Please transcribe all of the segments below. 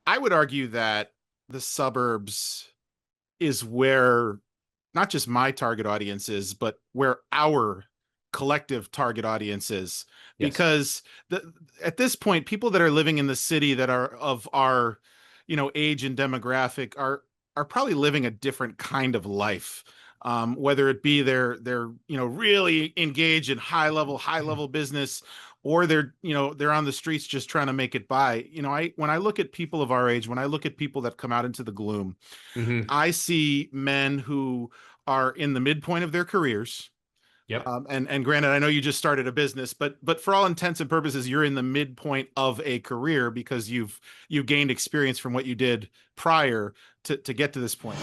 I would argue that the suburbs is where not just my target audience is, but where our collective target audience is. Yes. Because at this point, people that are living in the city that are of our, age and demographic are probably living a different kind of life. Whether it be they're really engaged in high level business, or they're on the streets just trying to make it by. I when I look at people of our age, when I look at people that come out into the gloom, Hmm. I see men who are in the midpoint of their careers. Yep. And granted, I know you just started a business, but for all intents and purposes, you're in the midpoint of a career because you've gained experience from what you did prior to get to this point.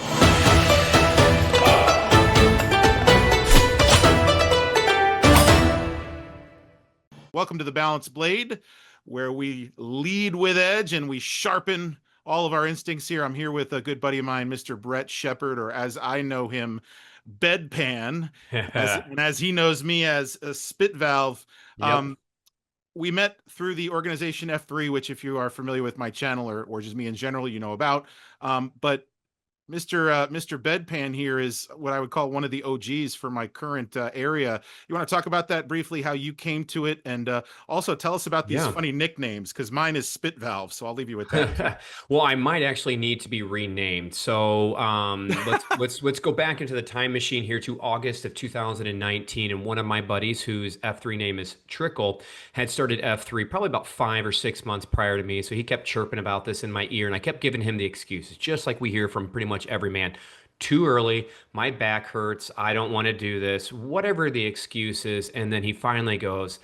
Welcome to the Balance Blade, where we lead with edge and we sharpen all of our instincts here. I'm here with a good buddy of mine, Mr. Brett Shepard, or as I know him, Bedpan, as he knows me as a Spit Valve. Yep. Um, we met through the organization F3, which, if you are familiar with my channel or just me in general, you know about. But Mr. Bedpan here is what I would call one of the OGs for my current area. You want to talk about that briefly, how you came to it, and also tell us about these Yeah. funny nicknames, because mine is Spit Valve, so I'll leave you with that. Well, I might actually need to be renamed. So let's go back into the time machine here to August of 2019, and one of my buddies, whose F3 name is Trickle, had started F3 probably about 5 or 6 months prior to me. So he kept chirping about this in my ear, and I kept giving him the excuses, just like we hear from pretty much every man. Too early, my back hurts, I don't want to do this, whatever the excuse is. And then he finally goes,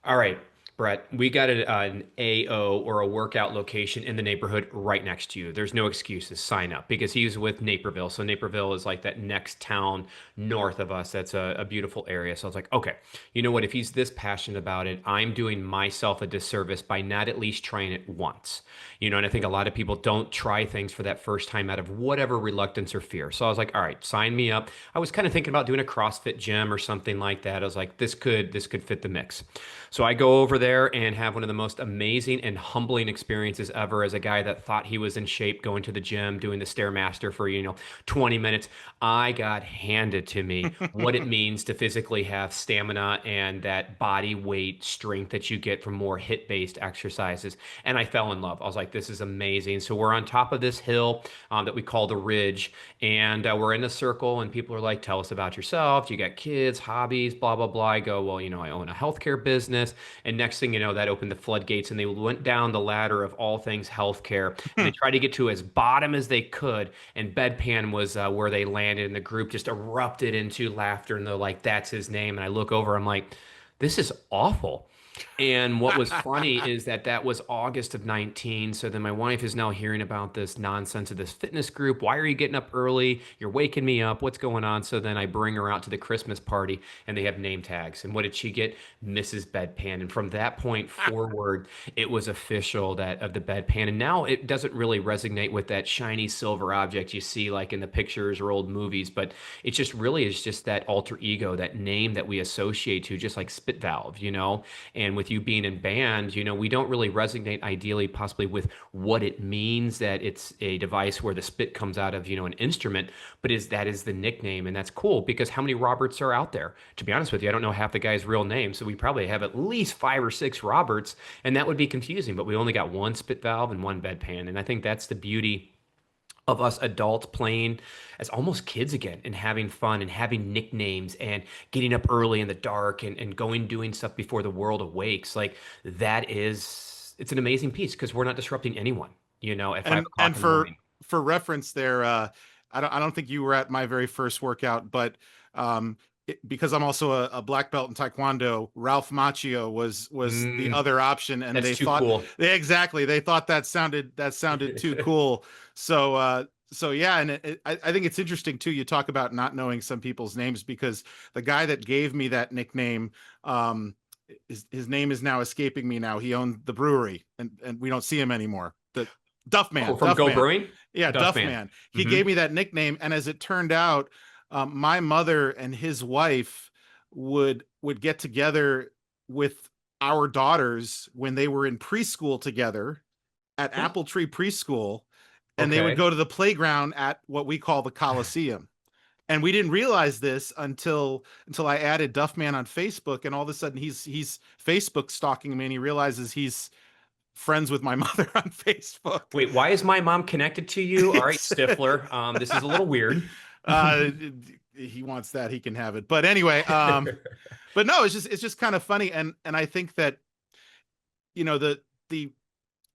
all right, Brett, we got an AO or a workout location in the neighborhood right next to you. There's no excuses. Sign up because he's with Naperville. So Naperville is like that next town north of us. That's a beautiful area. So I was like, okay, you know what? If he's this passionate about it, I'm doing myself a disservice by not at least trying it once. And I think a lot of people don't try things for that first time out of whatever reluctance or fear. So I was like, all right, sign me up. I was kind of thinking about doing a CrossFit gym or something like that. I was like, this could fit the mix. So I go over there and have one of the most amazing and humbling experiences ever as a guy that thought he was in shape going to the gym, doing the Stairmaster for, 20 minutes. I got handed to me what it means to physically have stamina and that body weight strength that you get from more hit-based exercises. And I fell in love. I was like, this is amazing. So we're on top of this hill that we call the Ridge, and we're in a circle, and people are like, tell us about yourself. You got kids, hobbies, blah, blah, blah. I go, well, I own a healthcare business. And next thing you know, that opened the floodgates, and they went down the ladder of all things healthcare. And they tried to get to as bottom as they could. And Bedpan was where they landed, and the group just erupted into laughter. And they're like, that's his name. And I look over, I'm like, this is awful. And what was funny is that that was August of 19. So then my wife is now hearing about this nonsense of this fitness group. Why are you getting up early? You're waking me up. What's going on? So then I bring her out to the Christmas party, and they have name tags. And what did she get? Mrs. Bedpan. And from that point forward, it was official that of the bedpan. And now it doesn't really resonate with that shiny silver object you see like in the pictures or old movies, but it just really is just that alter ego, that name that we associate to, just like Spit Valve. And with you being in band, we don't really resonate ideally, possibly with what it means that it's a device where the spit comes out of, an instrument, but that is the nickname. And that's cool because how many Roberts are out there? To be honest with you, I don't know half the guy's real name. So we probably have at least 5 or 6 Roberts, and that would be confusing, but we only got one spit valve and one bedpan. And I think that's the beauty of us adults playing as almost kids again and having fun and having nicknames and getting up early in the dark and going doing stuff before the world awakes. Like it's an amazing piece because we're not disrupting anyone, at five And o'clock in the morning. for reference there, I don't think you were at my very first workout, but because I'm also a black belt in Taekwondo, Ralph Macchio was the Mm, other option, and that's they too thought cool. they thought that sounded too cool. So yeah, and I think it's interesting too. You talk about not knowing some people's names, because the guy that gave me that nickname, his name is now escaping me now. He owned the brewery, and we don't see him anymore. The Oh, Duffman, from Go Duffman. Brewing? Yeah, Duffman. Duffman. He Hmm. gave me that nickname, and as it turned out, my mother and his wife would get together with our daughters when they were in preschool together, at Apple Tree Preschool, and they would Okay. go to the playground at what we call the Coliseum. And we didn't realize this until I added Duffman on Facebook, and all of a sudden he's Facebook stalking me, and he realizes he's friends with my mother on Facebook. Wait, why is my mom connected to you? All right, It's Stifler. This is a little weird. uh he wants that, he can have it. But anyway, but no, it's just kind of funny. And I think that, the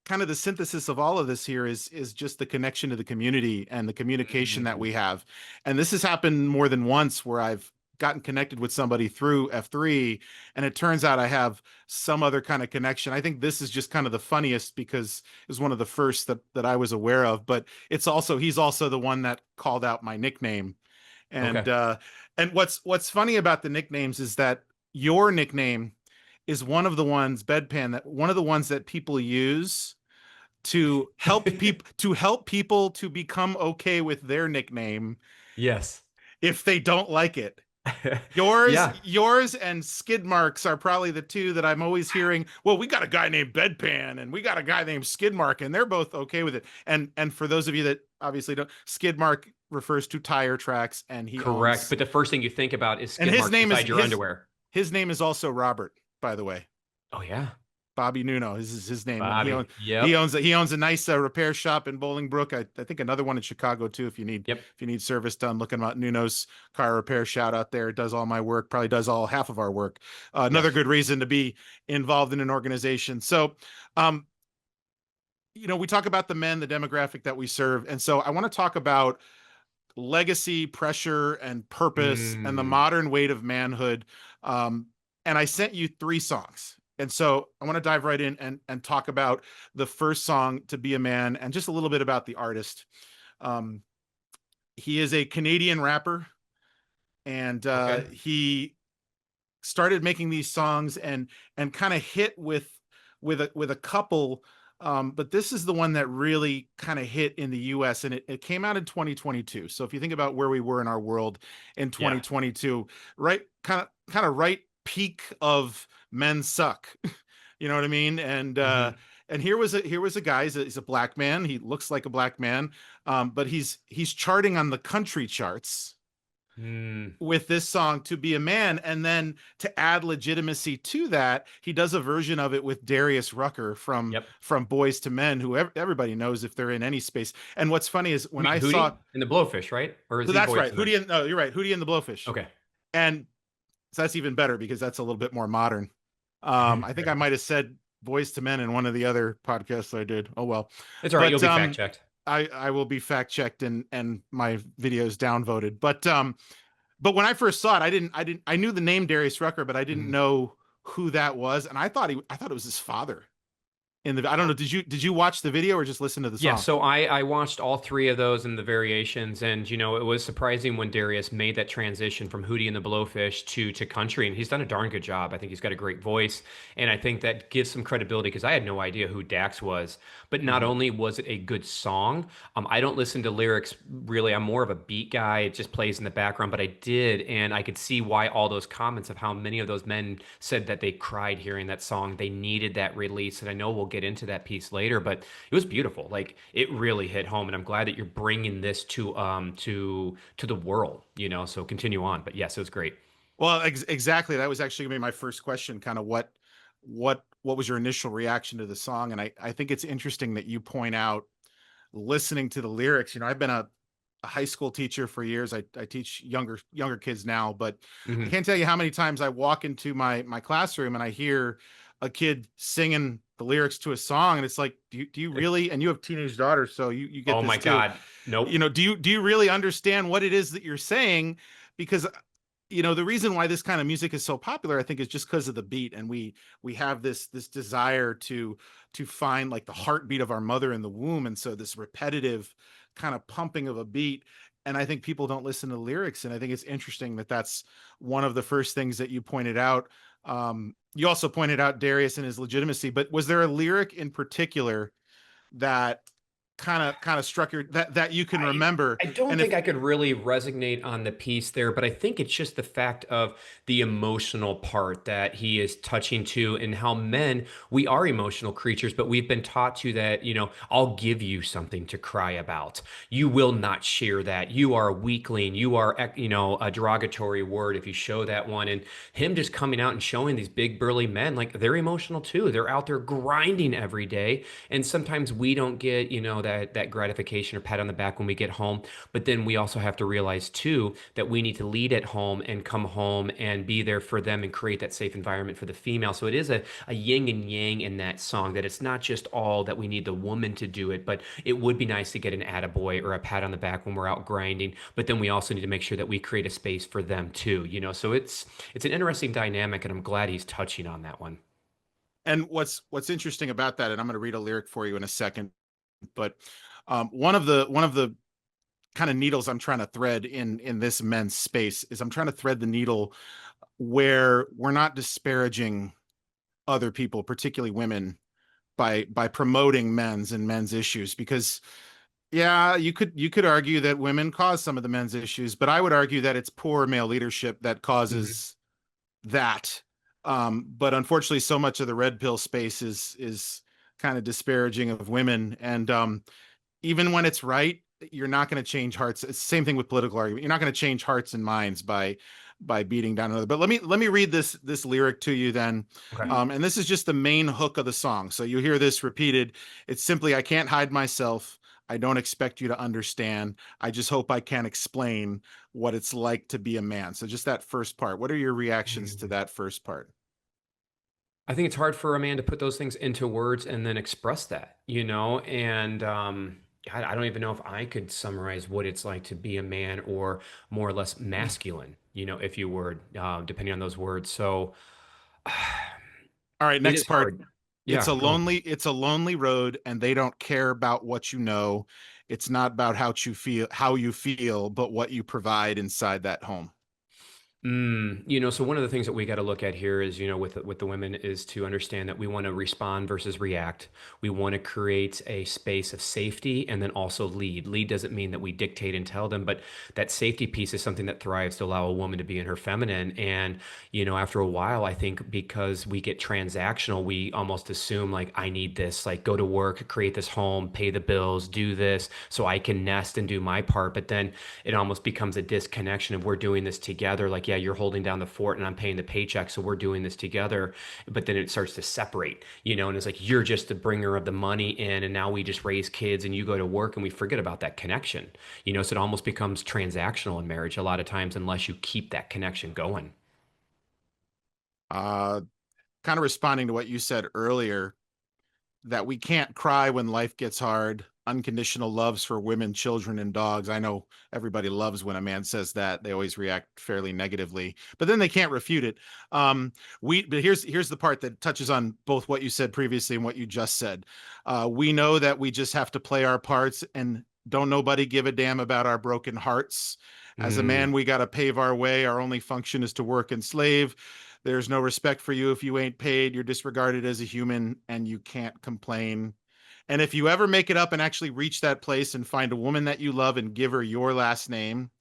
kind of the synthesis of all of this here is just the connection to the community and the communication that Mm, we have. And this has happened more than once where I've gotten connected with somebody through F3, and it turns out I have some other kind of connection. I think this is just kind of the funniest because it was one of the first that I was aware of, but he's also the one that called out my nickname. okay. And what's funny about the nicknames is that your nickname is one of the ones that people use to help people to become okay with their nickname Yes. if they don't like it. Yours, Yeah, yours and skid marks are probably the two that I'm always hearing. Well, we got a guy named Bedpan and we got a guy named Skid Mark, and they're both okay with it. And for those of you that obviously don't, Skid Mark refers to tire tracks, and he correct. owns, But the first thing you think about is and skid marks beside your underwear. his name is also Robert, by the way. Oh yeah, Bobby Nuno is his name, and Bobby. he Yep. owns a nice repair shop in Bolingbrook. I think another one in Chicago too. Yep. If you need service done, looking about Nuno's car repair. Shout out there. It does all my work. Probably does all half of our work. Another Yes. good reason to be involved in an organization. So, um, we talk about the men, the demographic that we serve, and so I want to talk about legacy, pressure, and purpose, and the Mm, modern weight of manhood. Um, and I sent you 3 songs. And so I want to dive right in and talk about the first song, To Be a Man, and just a little bit about the artist. Um, he is a Canadian rapper, and okay. he started making these songs and kind of hit with a couple, but this is the one that really kind of hit in the US, and it came out in 2022. So if you think about where we were in our world in Yeah. 2022, right, kind of right peak of men suck. You know what I mean? Hmm. And here was a guy. He's a black man. He looks like a black man, but he's charting on the country charts Mm, with this song, To Be a Man. And then to add legitimacy to that, he does a version of it with Darius Rucker yep. from Boys to Men, who everybody knows if they're in any space. And what's funny is You when mean I saw, Hootie and the Blowfish, right? Or is so he that's Boys right, to Men? Hootie and, no, you're right, Hootie and the Blowfish. Okay. And so that's even better because that's a little bit more modern. I think I might have said Boys to Men in one of the other podcasts I did. Oh well. It's all right. You'll But be fact checked. I will be fact checked and my videos downvoted. But when I first saw it, I knew the name Darius Rucker, but I didn't Mm. know who that was, and I thought it was his father in the. I don't know. Did you watch the video or just listen to the Yeah, song? so I watched all three of those and the variations, and it was surprising when Darius made that transition from Hootie and the Blowfish to country, and he's done a darn good job. I think he's got a great voice, and I think that gives some credibility because I had no idea who Dax was. But not Mhm. only was it a good song, I don't listen to lyrics really. I'm more of a beat guy. It just plays in the background, but I did, and I could see why all those comments of how many of those men said that they cried hearing that song. They needed that release, and I know we'll get into that piece later, but it was beautiful. Like it really hit home, and I'm glad that you're bringing this to the world. So continue on. But yes, it was great. Well, exactly. That was actually gonna be my first question. Kind of what was your initial reaction to the song? And I think it's interesting that you point out listening to the lyrics. I've been a high school teacher for years. I teach younger kids now, but I Hmm. can't tell you how many times I walk into my classroom and I hear a kid singing the lyrics to a song, and it's like, do you really? And you have teenage daughters, so you get Oh this my too. God, nope. Do you really understand what it is that you're saying? Because the reason why this kind of music is so popular, I think, is just because of the beat, and we have this desire to find like the heartbeat of our mother in the womb, and so this repetitive kind of pumping of a beat. And I think people don't listen to the lyrics, and I think it's interesting that that's one of the first things that you pointed out. You also pointed out Darius and his legitimacy, but was there a lyric in particular that kind of struck your that you can I remember? I don't And think if I could really resonate on the piece there, but I think it's just the fact of the emotional part that he is touching to, and how men, we are emotional creatures, but we've been taught to that, I'll give you something to cry about. You will not share that. You are a weakling. You are, a derogatory word if you show that one. And him just coming out and showing these big burly men, like they're emotional too. They're out there grinding every day. And sometimes we don't get, that gratification or pat on the back when we get home. But then we also have to realize too that we need to lead at home and come home and be there for them and create that safe environment for the female. So it is a yin and yang in that song, that it's not just all that we need the woman to do it, but it would be nice to get an attaboy or a pat on the back when we're out grinding. But then we also need to make sure that we create a space for them too, So it's an interesting dynamic, and I'm glad he's touching on that one. and what's interesting about that, and I'm going to read a lyric for you in a second, but one of the kind of needles I'm trying to thread in this men's space is I'm trying to thread the needle where we're not disparaging other people, particularly women, by promoting men's issues, because yeah, you could argue that women cause some of the men's issues, but I would argue that it's poor male leadership that Mhm. causes that. But unfortunately, so much of the red pill space is kind of disparaging of women, and even when it's right, you're not going to change hearts. It's the same thing with political argument. You're not going to change hearts and minds by beating down another. But let me read this lyric to you then. Okay. And this is just the main hook of the song. So you hear this repeated. It's simply, I can't hide myself. I don't expect you to understand. I just hope I can explain what it's like to be a man. So just that first part. What are your reactions to Mm. that first part? I think it's hard for a man to put those things into words and then express that, And I don't even know if I could summarize what it's like to be a man, or more or less masculine, if you were, depending on those words. So All right, it next is part. hard. Yeah, go. It's a lonely road, and they don't care about what you know. It's not about how you feel, but what you provide inside that home. So one of the things that we got to look at here is, with the women, is to understand that we want to respond versus react. We want to create a space of safety and then also lead. Lead doesn't mean that we dictate and tell them, but that safety piece is something that thrives to allow a woman to be in her feminine. And, after a while, I think because we get transactional, we almost assume like, I need this, like go to work, create this home, pay the bills, do this so I can nest and do my part. But then it almost becomes a disconnection of, we're doing this together. Like, yeah, you're holding down the fort and I'm paying the paycheck, so we're doing this together. But then it starts to separate, and it's like, you're just the bringer of the money in, and now we just raise kids and you go to work, and we forget about that connection. So it almost becomes transactional in marriage a lot of times, unless you keep that connection going. Uh, Kind of responding to what you said earlier, that we can't cry when life gets hard. Unconditional loves for women, children, and dogs. I know everybody loves when a man says that. They always react fairly negatively, but then they can't refute it. But here's the part that touches on both what you said previously and what you just said. We know that we just have to play our parts, and don't nobody give a damn about our broken hearts. As a Mm. man, we got to pave our way. Our only function is to work and slave. There's no respect for you if you ain't paid. You're disregarded as a human, and you can't complain. And if you ever make it up and actually reach that place and find a woman that you love and give her your last name,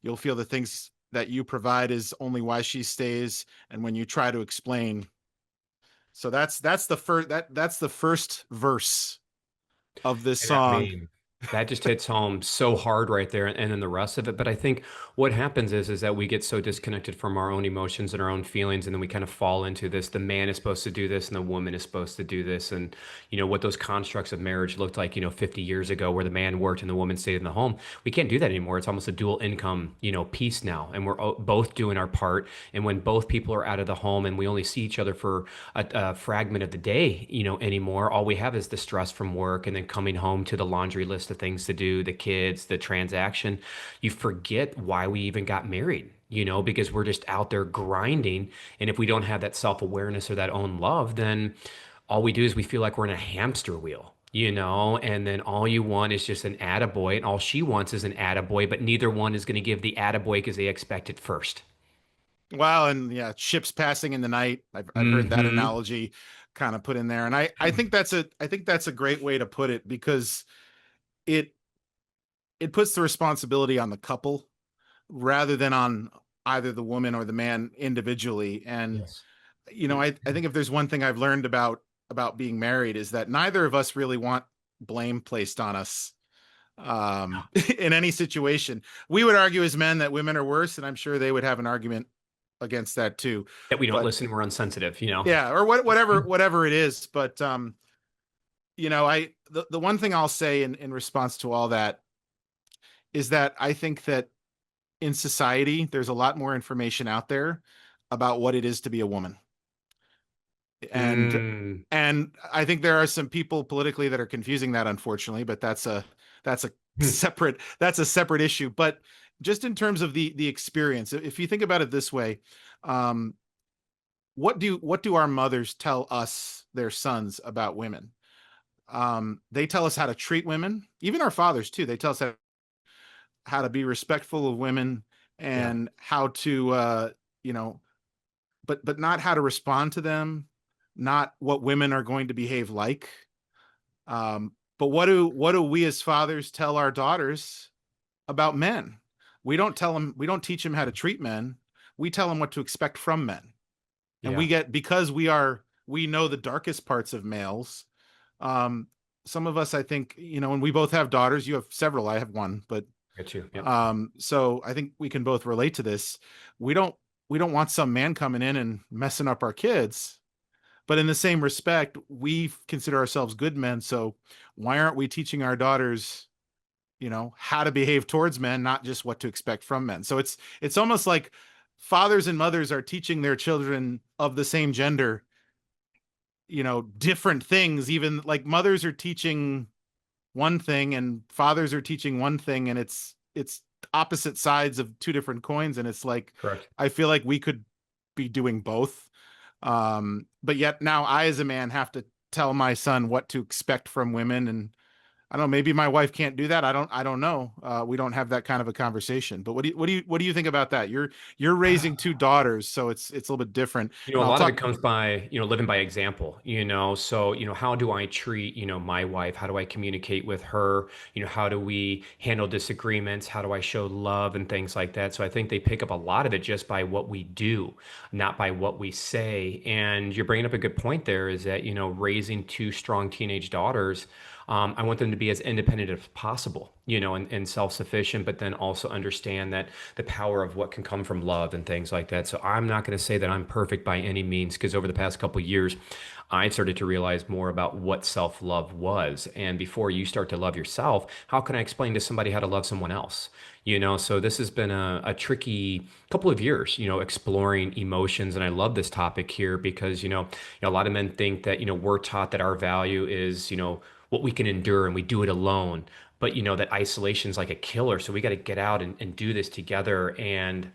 you'll feel the things that you provide is only why she stays. And when you try to explain, so that's the first verse of this And I song. mean, that just hits home so hard right there, and then the rest of it. But I think what happens is that we get so disconnected from our own emotions and our own feelings, and then we kind of fall into this: the man is supposed to do this and the woman is supposed to do this. And what those constructs of marriage looked like, 50 years ago, where the man worked and the woman stayed in the home. We can't do that anymore. It's almost a dual income, piece now, and we're both doing our part. And when both people are out of the home and we only see each other for a fragment of the day, anymore, all we have is the stress from work, and then coming home to the laundry list of things to do, the kids, the transaction. You forget why we even got married, because we're just out there grinding. And if we don't have that self-awareness or that own love, then all we do is we feel like we're in a hamster wheel. And then all you want is just an attaboy, and all she wants is an attaboy, but neither one is going to give the attaboy because they expect it first. Wow, and yeah, ships passing in the night. I've heard that Hmm. analogy kind of put in there, and I think that's a great way to put it, because it it puts the responsibility on the couple rather than on either the woman or the man individually. And Yes. I think if there's one thing I've learned about being married is that neither of us really want blame placed on us in any situation. We would argue as men that women are worse, and I'm sure they would have an argument against that too. That we don't But listen, we're insensitive, you know? yeah, or whatever it is. But the one thing I'll say in response to all that is that I think that in society there's a lot more information out there about what it is to be a woman. and Mm. and I think there are some people politically that are confusing that, unfortunately, but that's a separate issue. But just in terms of the experience, if you think about it this way, um, what do our mothers tell us, their sons, about women? They tell us how to treat women, even our fathers too. They tell us how to be respectful of women Yeah, and how to you know but not how to respond to them, not what women are going to behave like. But what do we as fathers tell our daughters about men? We don't teach them how to treat men. We tell them what to expect from men. And yeah, because we know the darkest parts of males. Um, some of us, I think, and we both have daughters. You have several, I have one, but get you. Yep, so I think we can both relate to this. We don't we don't want some man coming in and messing up our kids. But in the same respect, we consider ourselves good men. So why aren't we teaching our daughters, how to behave towards men, not just what to expect from men? So it's almost like fathers and mothers are teaching their children of the same gender, different things. Even like mothers are teaching one thing and fathers are teaching one thing, and it's opposite sides of two different coins. And it's like correct. I feel like we could be doing both. But yet now I, as a man, have to tell my son what to expect from women. And I don't know, maybe my wife can't do that. I don't know. We don't have that kind of a conversation. But what do you think about that? You're raising two daughters, so it's a little bit different. A And I'll lot of it talk. comes by, living by example, So, how do I treat, my wife? How do I communicate with her? How do we handle disagreements? How do I show love and things like that? So I think they pick up a lot of it just by what we do, not by what we say. And you're bringing up a good point there is that, raising two strong teenage daughters, I want them to be as independent as possible, and self-sufficient, but then also understand that the power of what can come from love and things like that. So I'm not going to say that I'm perfect by any means, because over the past couple of years, I started to realize more about what self-love was. And before you start to love yourself, how can I explain to somebody how to love someone else? So this has been a tricky couple of years, exploring emotions. And I love this topic here because, a lot of men think that, we're taught that our value is, what we can endure and we do it alone. But that isolation is like a killer. So we got to get out and do this together. And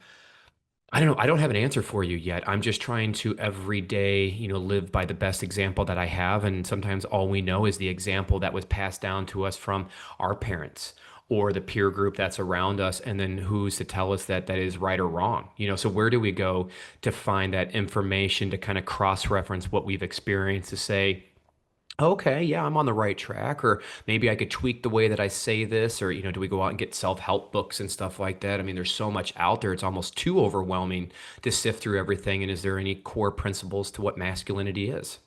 I don't know. I don't have an answer for you yet. I'm just trying to every day, live by the best example that I have. And sometimes all we know is the example that was passed down to us from our parents or the peer group that's around us. And then who's to tell us that that is right or wrong? So where do we go to find that information to kind of cross-reference what we've experienced to say, okay, yeah, I'm on the right track, or maybe I could tweak the way that I say this, or do we go out and get self-help books and stuff like that? I mean, there's so much out there; it's almost too overwhelming to sift through everything. And is there any core principles to what masculinity is?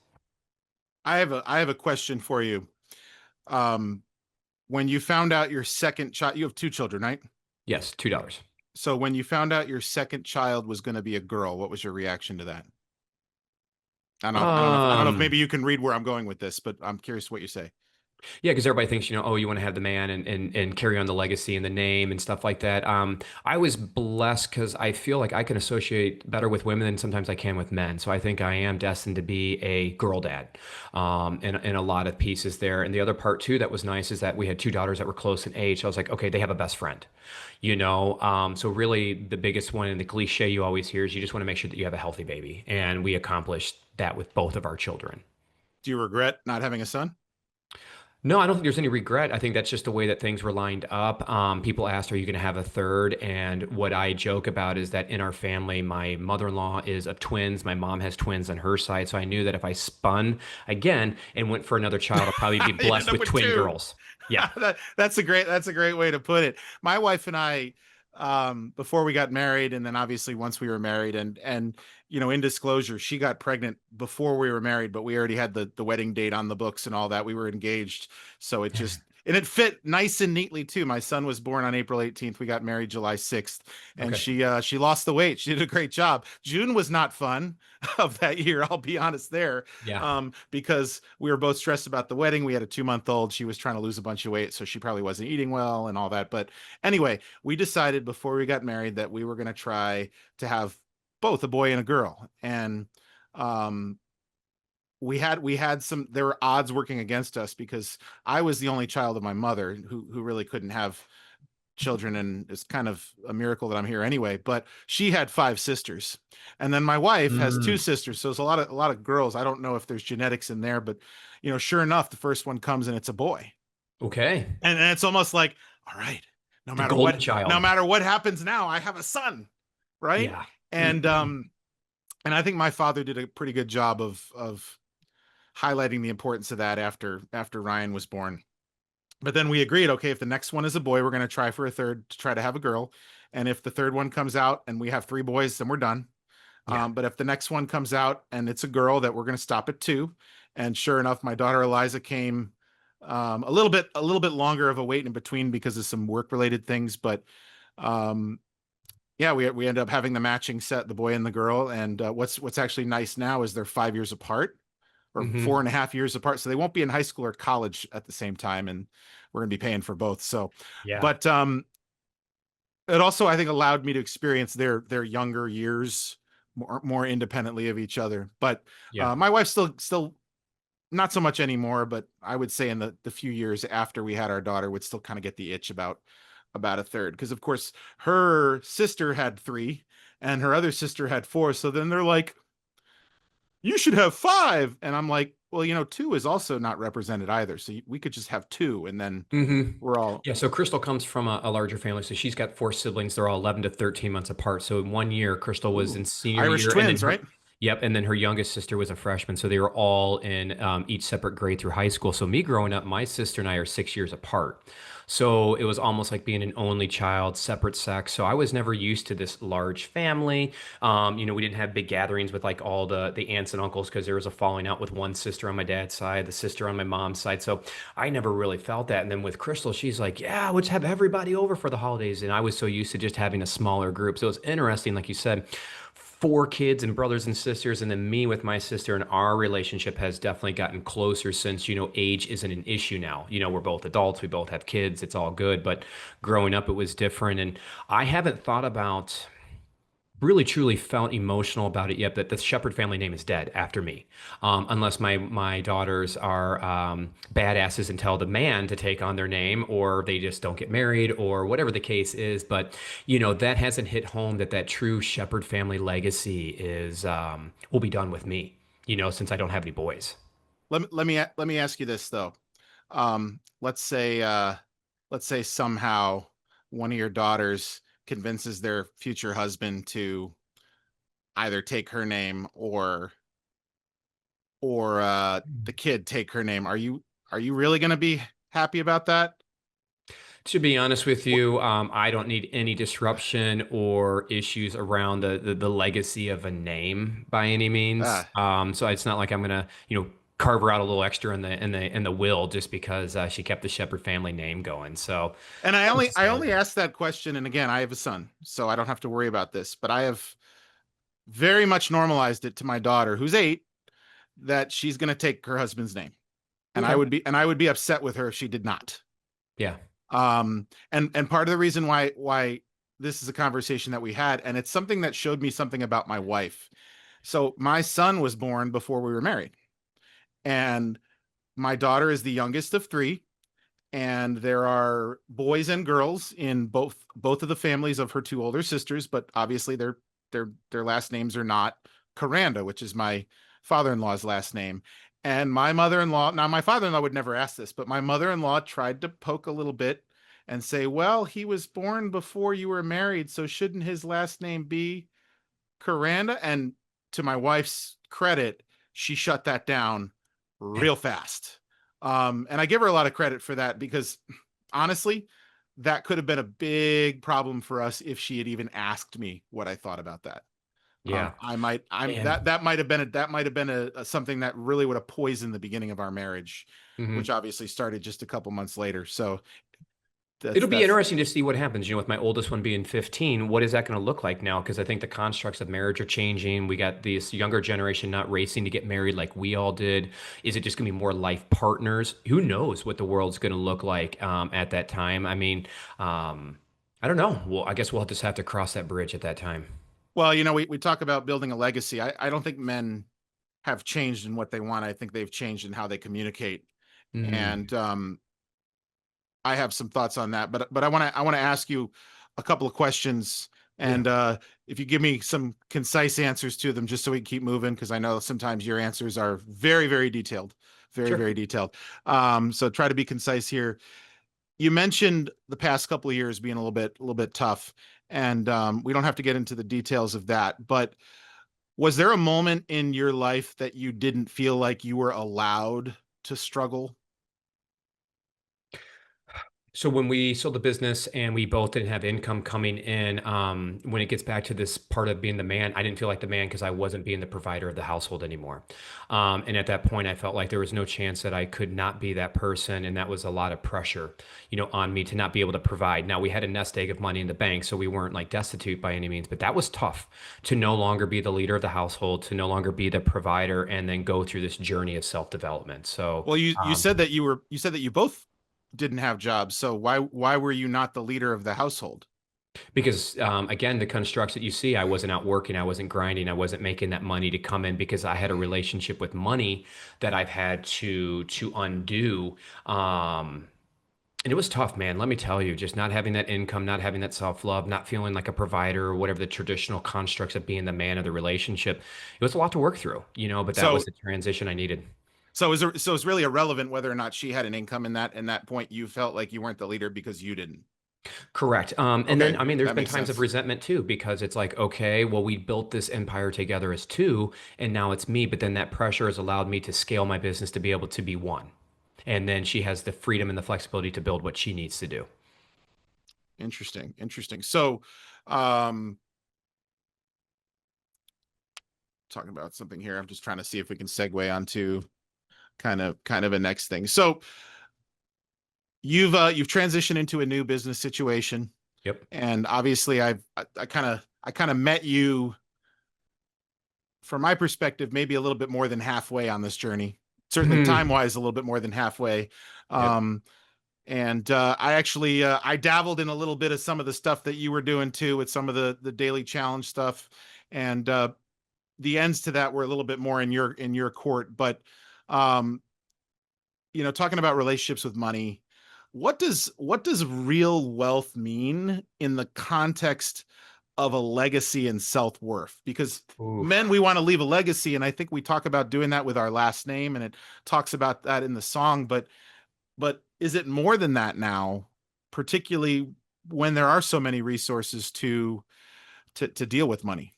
I have a question for you. Um, when you found out your second child, you have two children, right? Yes, $2. So when you found out your second child was going to be a girl, what was your reaction to that? I don't know if Um, maybe you can read where I'm going with this, but I'm curious what you say. Yeah, because everybody thinks, oh, you want to have the man and carry on the legacy and the name and stuff like that. I was blessed because I feel like I can associate better with women than sometimes I can with men. So I think I am destined to be a girl dad, in a lot of pieces there. And the other part too that was nice is that we had two daughters that were close in age. So I was like, okay, they have a best friend, So really the biggest one and the cliche you always hear is you just want to make sure that you have a healthy baby, and we accomplished that with both of our children. Do you regret not having a son? No, I don't think there's any regret. I think that's just the way that things were lined up. People asked, "Are you going to have a third?" And what I joke about is that in our family, my mother-in-law is of twins. My mom has twins on her side, so I knew that if I spun again and went for another child, I'll probably be You'd blessed end up with with twin two. girls. Yeah. That's a great way to put it. My wife and I, before we got married, and then obviously once we were married, and in disclosure, she got pregnant before we were married, but we already had the wedding date on the books and all that. We were engaged, so it fit nice and neatly too. My son was born on April 18th. We got married July 6th, and Okay. she lost the weight. She did a great job. June was not fun of that year, I'll be honest there, Yeah. because we were both stressed about the wedding. We had a 2 month old. She was trying to lose a bunch of weight, so she probably wasn't eating well and all that. But anyway, we decided before we got married that we were going to try to have both a boy and a girl. And um, we had some there were odds working against us because I was the only child of my mother who really couldn't have children, and it's kind of a miracle that I'm here anyway. But she had five sisters, and then my wife has two Mm, sisters, so it's a lot of girls. I don't know if there's genetics in there, but sure enough, the first one comes and it's a boy, okay. and it's almost like, all right, no The matter golden what, no child. matter what happens now, I have a son, right? Yeah. And and I think my father did a pretty good job of highlighting the importance of that after Ryan was born. But then we agreed, okay, if the next one is a boy, we're going to try for a third to try to have a girl. And if the third one comes out and we have three boys, then we're done. Yeah. But if the next one comes out and it's a girl, that we're going to stop at two. And sure enough, my daughter Eliza came a little bit longer of a wait in between because of some work related things. But um, yeah, we ended up having the matching set, the boy and the girl. And what's actually nice now is they're 5 years apart, or Hmm. 4.5 years apart. So they won't be in high school or college at the same time. And we're going to be paying for both. So, Yeah. but it also, I think, allowed me to experience their younger years more independently of each other. But Yeah. my wife still not so much anymore, but I would say in the few years after we had our daughter would still kind of get the itch about a third. Because of course her sister had three and her other sister had four. So then they're like, you should have five. And I'm like, well, two is also not represented either. So we could just have two, and then Hmm. we're all Yeah, so Crystal comes from a larger family. So she's got four siblings. They're all 11 to 13 months apart. So in one year, Crystal was in ooh, senior Irish year, and then twins, right? yep, and then her youngest sister was a freshman. So they were all in each separate grade through high school. So me growing up, my sister and I are 6 years apart. So it was almost like being an only child, separate sex. So I was never used to this large family. We didn't have big gatherings with like all the aunts and uncles because there was a falling out with one sister on my dad's side, the sister on my mom's side. So I never really felt that. And then with Crystal, she's like, yeah, let's have everybody over for the holidays. And I was so used to just having a smaller group. So it was interesting, like you said, four kids and brothers and sisters, and then me with my sister, and our relationship has definitely gotten closer since, age isn't an issue now. We're both adults, we both have kids, it's all good. But growing up, it was different. And I haven't thought about really truly felt emotional about it yet, that the Shepard family name is dead after me, unless my daughters are badasses and tell the man to take on their name, or they just don't get married, or whatever the case is. But that hasn't hit home, that true Shepard family legacy is will be done with me. Since I don't have any boys. Let me ask you this though. Um, let's say uh, let's say somehow one of your daughters convinces their future husband to either take her name or the kid take her name. Are you really going to be happy about that? To be honest with What? you, I don't need any disruption or issues around the legacy of a name by any means. Uh, So it's not like I'm gonna, carve her out a little extra in the will just because she kept the Shepherd family name going. So and I I'm only I sad. only asked that question, and again, I have a son, so I don't have to worry about this. But I have very much normalized it to my daughter, who's 8, that she's going to take her husband's name, and I Okay. would be and I would be upset with her if she did not. Yeah. And part of the reason why this is a conversation that we had, and it's something that showed me something about my wife. So my son was born before we were married, and my daughter is the youngest of three, and there are boys and girls in both of the families of her two older sisters, but obviously their last names are not Caranda, which is my father-in-law's last name. And my mother-in-law, now my father-in-law would never ask this, but my mother-in-law tried to poke a little bit and say, well, he was born before you were married, so shouldn't his last name be Caranda? And to my wife's credit, she shut that down real fast. And I give her a lot of credit for that because honestly, that could have been a big problem for us if she had even asked me what I thought about that. Yeah. I might, I'm And that might have been a something that really would have poisoned the beginning of our marriage, which mhm. obviously started just a couple months later. So It'll be that's interesting to see what happens. With my oldest one being 15, what is that going to look like now? Because I think the constructs of marriage are changing. We got this younger generation not racing to get married like we all did. Is it just going to be more life partners? Who knows what the world's going to look like at that time? I mean, I don't know. Well, I guess we'll just have to cross that bridge at that time. well, we talk about building a legacy. I don't think men have changed in what they want. I think they've changed in how they communicate. Mm, And I have some thoughts on that, but I want to ask you a couple of questions, yeah, and if you give me some concise answers to them, just so we can keep moving, because I know sometimes your answers are very, very detailed, very, sure. very detailed. So try to be concise here. You mentioned the past couple of years being a little bit tough, and we don't have to get into the details of that, but was there a moment in your life that you didn't feel like you were allowed to struggle? So when we sold the business and we both didn't have income coming in, when it gets back to this part of being the man, I didn't feel like the man because I wasn't being the provider of the household anymore. And at that point, I felt like there was no chance that I could not be that person, and that was a lot of pressure, on me to not be able to provide. Now we had a nest egg of money in the bank, so we weren't like destitute by any means, but that was tough to no longer be the leader of the household, to no longer be the provider, and then go through this journey of self-development. So. Well, you said that you said that you both didn't have jobs, so why were you not the leader of the household? Because again, the constructs that you see, I wasn't out working, I wasn't grinding, I wasn't making that money to come in because I had a relationship with money that I've had to undo. And it was tough, man. Let me tell you, just not having that income, not having that self-love, not feeling like a provider or whatever the traditional constructs of being the man of the relationship. It was a lot to work through, but that was So the transition I needed. so it's really irrelevant whether or not she had an income in that point. You felt like you weren't the leader because you didn't. Correct. And then, Okay, I mean, there's that been makes times of sense. resentment too, because it's like, okay, well, we built this empire together as two, and now it's me. But then that pressure has allowed me to scale my business to be able to be one. And then she has the freedom and the flexibility to build what she needs to do. Interesting, interesting. So, um, talking about something here. I'm just trying to see if we can segue onto kind of a next thing. So you've transitioned into a new business situation, Yep. and obviously I kind of met you from my perspective maybe a little bit more than halfway on this journey. Certainly time wise a little bit more than halfway. Yep. Um, and I actually I dabbled in a little bit of some of the stuff that you were doing too with some of the daily challenge stuff, and the ends to that were a little bit more in your court. But um, talking about relationships with money, what does real wealth mean in the context of a legacy and self-worth? Because men, Oof. we want to leave a legacy, and I think we talk about doing that with our last name, and it talks about that in the song, but is it more than that now, particularly when there are so many resources to deal with money?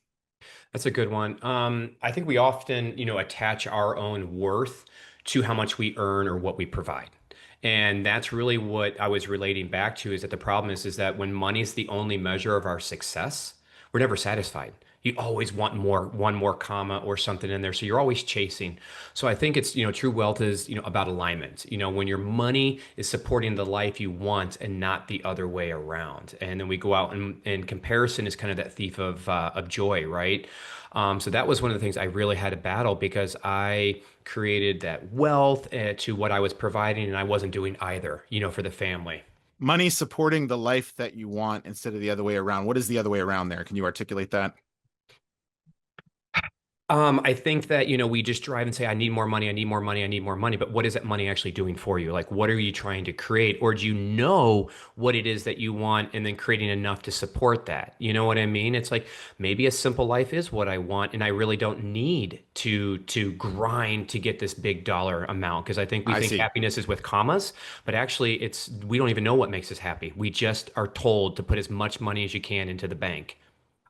That's a good one. I think we often, attach our own worth to how much we earn or what we provide. And that's really what I was relating back to is that the problem is that when money is the only measure of our success, we're never satisfied. You always want more, one more comma or something in there. So you're always chasing. So I think it's, true wealth is, about alignment. When your money is supporting the life you want and not the other way around. And then we go out and comparison is kind of that thief of joy, right? So that was one of the things I really had to battle because I created that wealth to what I was providing, and I wasn't doing either, for the family. Money supporting the life that you want instead of the other way around. What is the other way around there? Can you articulate that? I think that, we just drive and say, I need more money, I need more money, I need more money. But what is that money actually doing for you? Like, what are you trying to create? Or do you know what it is that you want and then creating enough to support that? You know what I mean? It's like maybe a simple life is what I want, and I really don't need to grind to get this big dollar amount. Because I think we I think see. happiness is with commas, but actually it's we don't even know what makes us happy. We just are told to put as much money as you can into the bank.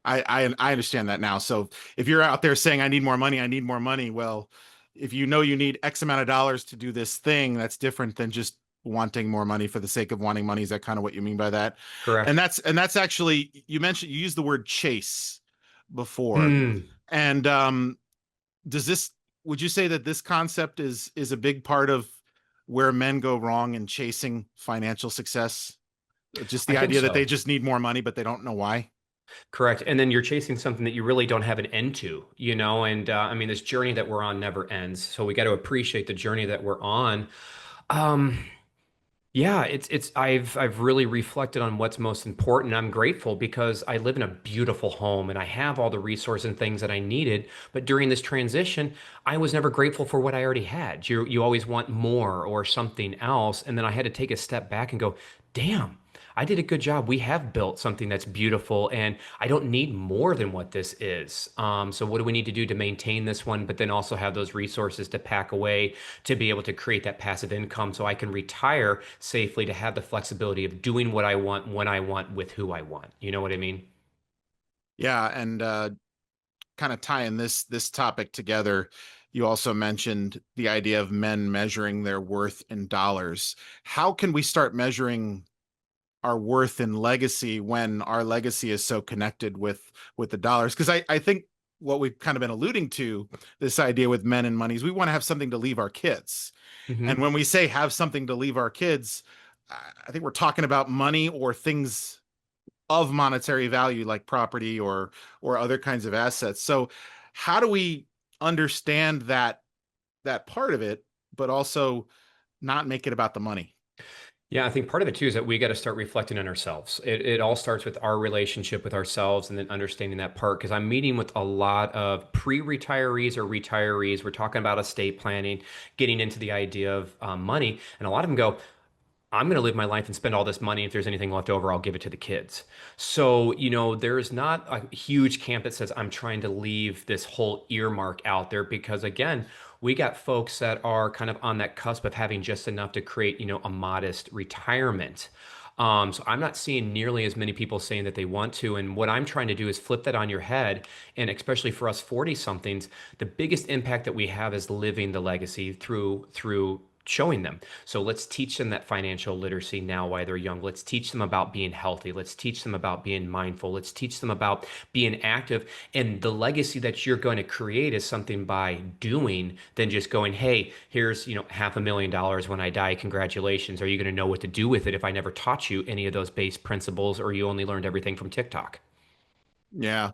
I understand that now. So if you're out there saying I need more money, well, if you know you need X amount of dollars to do this thing, that's different than just wanting more money for the sake of wanting money. Is that kind of what you mean by that? Correct. And that's actually, you mentioned, you used the word chase before. Hmm. And does this, would you say that this concept is a big part of where men go wrong in chasing financial success? Just I the think idea that they so. just need more money, but they don't know why. Correct. And then you're chasing something that you really don't have an end to, you know? And I mean, this journey that we're on never ends. So we got to appreciate the journey that we're on. Um, Yeah, I've really reflected on what's most important. I'm grateful because I live in a beautiful home and I have all the resources and things that I needed. But during this transition, I was never grateful for what I already had. You always want more or something else. And then I had to take a step back and go, damn, I did a good job. We have built something that's beautiful and I don't need more than what this is. So what do we need to do to maintain this one, but then also have those resources to pack away to be able to create that passive income so I can retire safely to have the flexibility of doing what I want when I want with who I want. You know what I mean? Yeah, and kind of tying this topic together, you also mentioned the idea of men measuring their worth in dollars. How can we start measuring our worth in legacy when our legacy is so connected with the dollars? Because I think what we've kind of been alluding to, this idea with men and money, is we want to have something to leave our kids. And Hmm. when we say have something to leave our kids, I think we're talking about money or things of monetary value like property or other kinds of assets. So how do we understand that part of it, but also not make it about the money? Yeah, I think part of it too is that we got to start reflecting on ourselves. It all starts with our relationship with ourselves and then understanding that part. Because I'm meeting with a lot of pre-retirees or retirees. We're talking about estate planning, getting into the idea of money. And a lot of them go, I'm going to live my life and spend all this money. If there's anything left over, I'll give it to the kids. So, there's not a huge camp that says I'm trying to leave this whole earmark out there because, again, we got folks that are kind of on that cusp of having just enough to create, a modest retirement. So I'm not seeing nearly as many people saying that they want to. And what I'm trying to do is flip that on your head. And especially for us 40 somethings, the biggest impact that we have is living the legacy through showing them. So let's teach them that financial literacy now while they're young. Let's teach them about being healthy. Let's teach them about being mindful. Let's teach them about being active. And the legacy that you're going to create is something by doing than just going, hey, here's, $500,000 when I die. Congratulations. Are you going to know what to do with it if I never taught you any of those base principles or you only learned everything from TikTok? Yeah.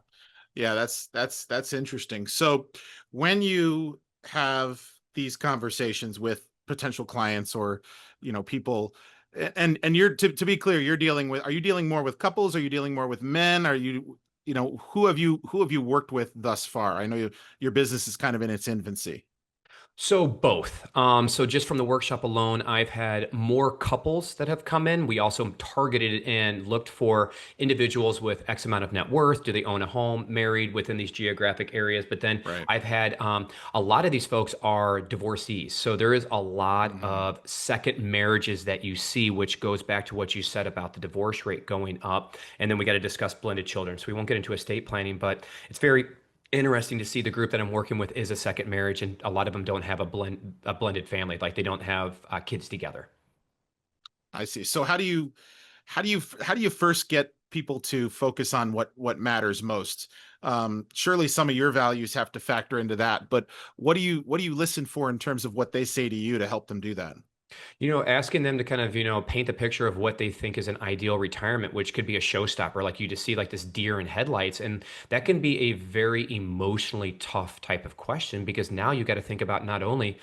Yeah, that's interesting. So when you have these conversations with potential clients or, people, and you're, to be clear, you're dealing with, are you dealing more with couples? Are you dealing more with men? Are you, who have you worked with thus far? I know your business is kind of in its infancy. So both. So just from the workshop alone, I've had more couples that have come in. We also targeted and looked for individuals with X amount of net worth. Do they own a home, married within these geographic areas? But then Right. I've had a lot of these folks are divorcees. So there is a lot Mhm. of second marriages that you see, which goes back to what you said about the divorce rate going up. And then we got to discuss blended children. So we won't get into estate planning, but it's very interesting to see the group that I'm working with is a second marriage, and a lot of them don't have a blended family, like they don't have kids together. I see. So how do you first get people to focus on what matters most? Surely some of your values have to factor into that, but what do you listen for in terms of what they say to you to help them do that? Asking them to kind of, paint the picture of what they think is an ideal retirement, which could be a showstopper, like you just see like this deer in headlights. And that can be a very emotionally tough type of question because now you got to think about not only,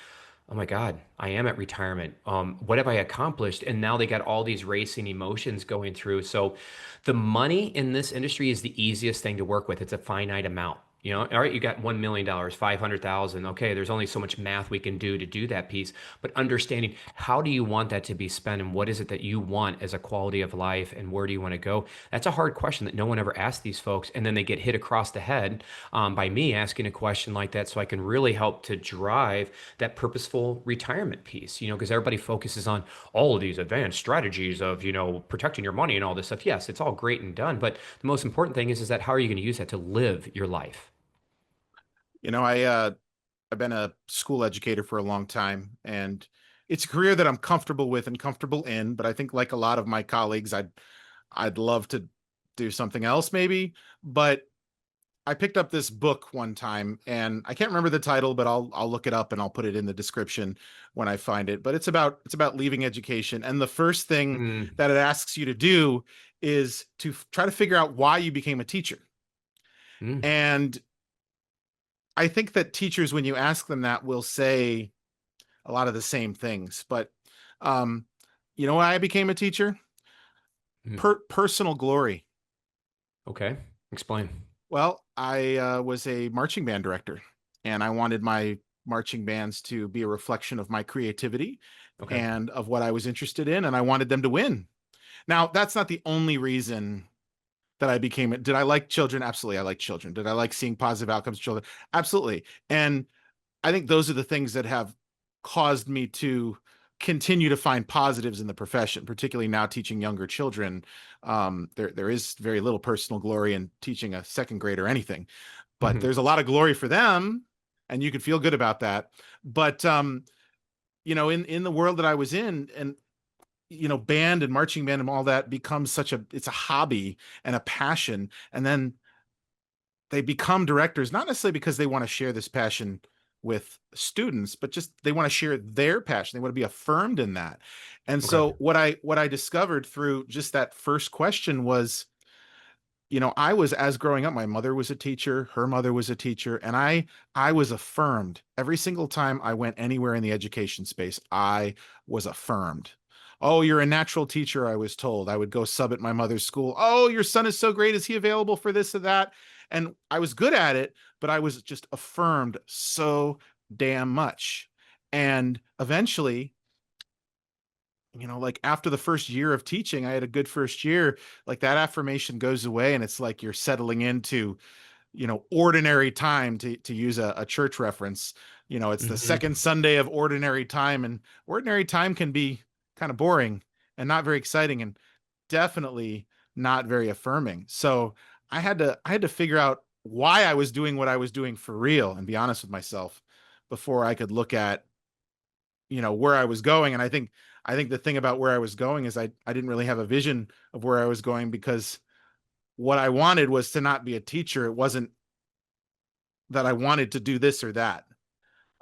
oh my God, I am at retirement. What have I accomplished? And now they got all these racing emotions going through. So the money in this industry is the easiest thing to work with. It's a finite amount. All right, you got $1 million, 500,000. Okay, there's only so much math we can do to do that piece. But understanding how do you want that to be spent and what is it that you want as a quality of life and where do you want to go? That's a hard question that no one ever asks these folks. And then they get hit across the head by me asking a question like that so I can really help to drive that purposeful retirement piece, because everybody focuses on all of these advanced strategies of, protecting your money and all this stuff. Yes, it's all great and done. But the most important thing is that how are you going to use that to live your life? I I've been a school educator for a long time, and it's a career that I'm comfortable with and comfortable in. But I think, like a lot of my colleagues, I'd love to do something else, maybe. But I picked up this book one time, and I can't remember the title, but I'll look it up and I'll put it in the description when I find it. But it's about leaving education, and the first thing Mm, that it asks you to do is to try to figure out why you became a teacher. mm, And I think that teachers, when you ask them that, will say a lot of the same things. But um, you know why I became a teacher? mm. Personal glory. Okay. Explain. Well, I was a marching band director, and I wanted my marching bands to be a reflection of my creativity Okay. and of what I was interested in, and I wanted them to win. Now, that's not the only reason that I became it. Did I like children? Absolutely, I like children. Did I like seeing positive outcomes of children? Absolutely. And I think those are the things that have caused me to continue to find positives in the profession, particularly now teaching younger children. There is very little personal glory in teaching a second grade or anything, but Hmm. there's a lot of glory for them, and you could feel good about that. But in the world that I was in, and band and marching band and all that becomes it's a hobby and a passion, and then they become directors, not necessarily because they want to share this passion with students, but just they want to share their passion. They want to be affirmed in that. And Okay. so what I discovered through just that first question was, I was, as growing up, my mother was a teacher, her mother was a teacher, and I was affirmed every single time I went anywhere in the education space. I was affirmed. Oh, you're a natural teacher, I was told. I would go sub at my mother's school. Oh, your son is so great. Is he available for this or that? And I was good at it, but I was just affirmed so damn much. And eventually, like after the first year of teaching, I had a good first year. Like that affirmation goes away, and it's like you're settling into, ordinary time, to use a church reference. It's the Hmm. second Sunday of ordinary time, and ordinary time can be kind of boring and not very exciting, and definitely not very affirming. So I had to figure out why I was doing what I was doing for real and be honest with myself before I could look at, where I was going. And I think the thing about where I was going is I didn't really have a vision of where I was going, because what I wanted was to not be a teacher. It wasn't that I wanted to do this or that.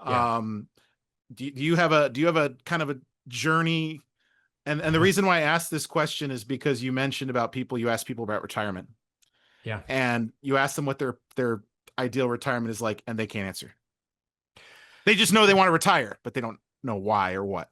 Yeah. Um, do you have a kind of a journey? And the reason why I asked this question is because you ask people about retirement, Yeah. and you ask them what their ideal retirement is like, and they can't answer. They just know they want to retire, but they don't know why or what.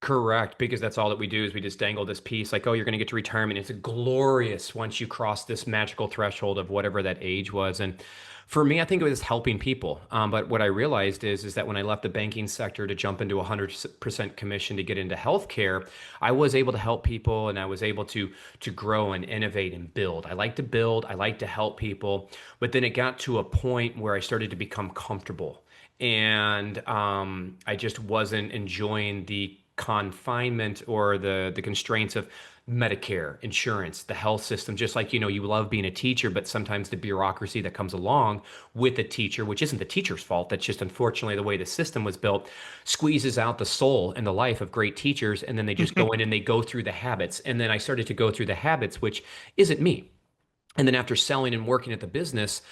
Correct, because that's all that we do is we just dangle this piece like, oh, you're going to get to retirement. It's glorious once you cross this magical threshold of whatever that age was. And for me, I think it was helping people. But what I realized is that when I left the banking sector to jump into 100% commission to get into healthcare, I was able to help people and I was able to grow and innovate and build. I like to build, I like to help people, but then it got to a point where I started to become comfortable and I just wasn't enjoying the confinement or the constraints of Medicare, insurance, the health system. Just like you love being a teacher, but sometimes the bureaucracy that comes along with a teacher, which isn't the teacher's fault, that's just unfortunately the way the system was built, squeezes out the soul and the life of great teachers, and then they just go in and they go through the habits. And then I started to go through the habits, which isn't me. And then after selling and working at the business,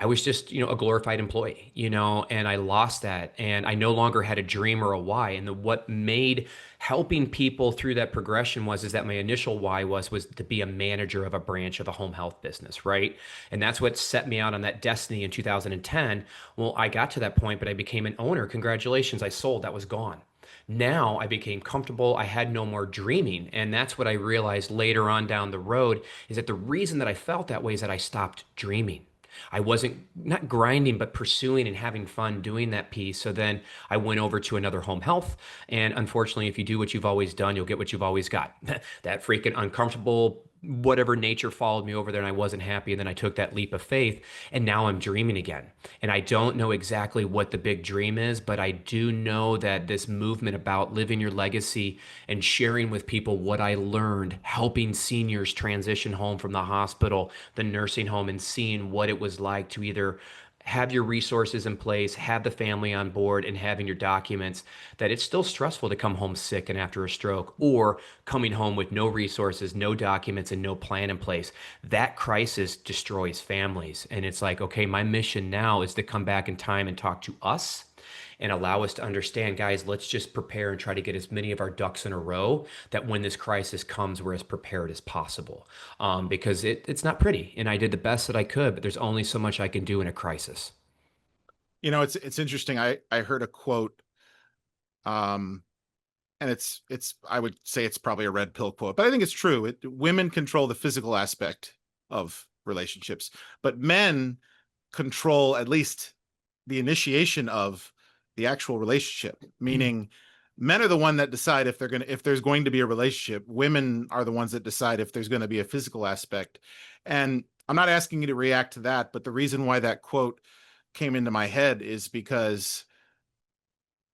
I was just, a glorified employee, and I lost that. And I no longer had a dream or a why. And what made helping people through that progression is that my initial why was to be a manager of a branch of a home health business, right? And that's what set me out on that destiny in 2010. Well, I got to that point, but I became an owner. Congratulations, I sold. That was gone. Now I became comfortable. I had no more dreaming. And that's what I realized later on down the road is that the reason that I felt that way is that I stopped dreaming. I wasn't not grinding, but pursuing and having fun doing that piece. So then I went over to another home health. And unfortunately, if you do what you've always done, you'll get what you've always got. That freaking uncomfortable, whatever nature followed me over there and I wasn't happy. And then I took that leap of faith and now I'm dreaming again. And I don't know exactly what the big dream is, but I do know that this movement about living your legacy and sharing with people what I learned, helping seniors transition home from the hospital, the nursing home, and seeing what it was like to either have your resources in place, have the family on board, and having your documents, that it's still stressful to come home sick and after a stroke, or coming home with no resources, no documents, and no plan in place. That crisis destroys families. And it's like, okay, my mission now is to come back in time and talk to us and allow us to understand, guys, let's just prepare and try to get as many of our ducks in a row that when this crisis comes, we're as prepared as possible. Because it's not pretty. And I did the best that I could, but there's only so much I can do in a crisis. It's interesting. I heard a quote, um, and it's I would say it's probably a red pill quote, but I think it's true. Women control the physical aspect of relationships, but men control at least the initiation of the actual relationship. Meaning, men are the one that decide if there's going to be a relationship. Women are the ones that decide if there's going to be a physical aspect. And I'm not asking you to react to that, but the reason why that quote came into my head is because,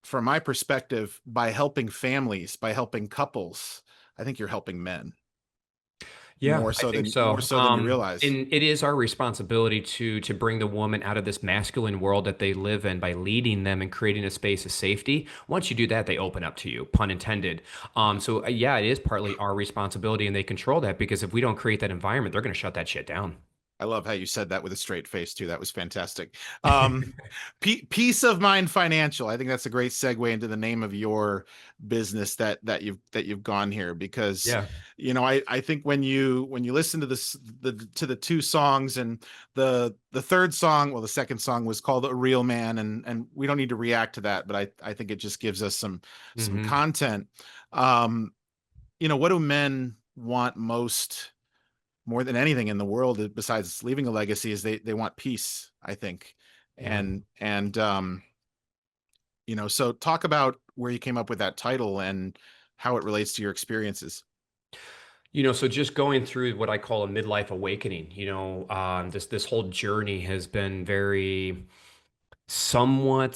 from my perspective, by helping families, by helping couples, I think you're helping men Yeah, I think more so. so than you realize. And it is our responsibility to bring the woman out of this masculine world that they live in by leading them and creating a space of safety. Once you do that, they open up to you, pun intended. Yeah, it is partly our responsibility, and they control that because if we don't create that environment, they're going to shut that shit down. I love how you said that with a straight face too. That was fantastic. Um, Peace of Mind Financial. I think that's a great segue into the name of your business that you've gone here, because Yeah. I think when you listen to the two songs, and the third song, well, the second song was called A Real Man, and we don't need to react to that, but I think it just gives us some Hmm. content. Um, what do men want most, more than anything in the world, besides leaving a legacy, is they want peace, I think. Yeah. And so talk about where you came up with that title and how it relates to your experiences. So just going through what I call a midlife awakening, this whole journey has been very somewhat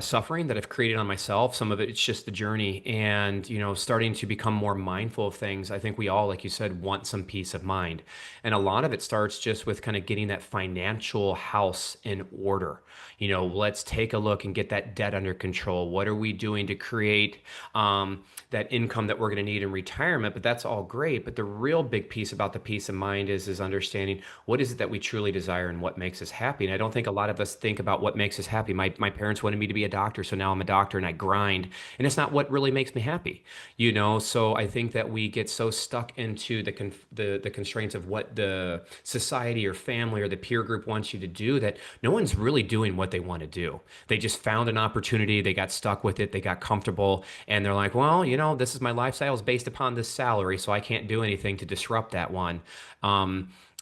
suffering that I've created on myself. Some of it, it's just the journey, and starting to become more mindful of things. I think we all, like you said, want some peace of mind, and a lot of it starts just with kind of getting that financial house in order. Let's take a look and get that debt under control. What are we doing to create that income that we're going to need in retirement? But that's all great. But the real big piece about the peace of mind is understanding what is it that we truly desire and what makes us happy. And I don't think a lot of us think about what makes us happy. My parents wanted me to be a doctor, so now I'm a doctor and I grind, and it's not what really makes me happy. So I think that we get so stuck into the constraints of what the society or family or the peer group wants you to do, that no one's really doing what they want to do. They just found an opportunity, they got stuck with it, they got comfortable, and they're like, well, this is my lifestyle is based upon this salary, so I can't do anything to disrupt that one.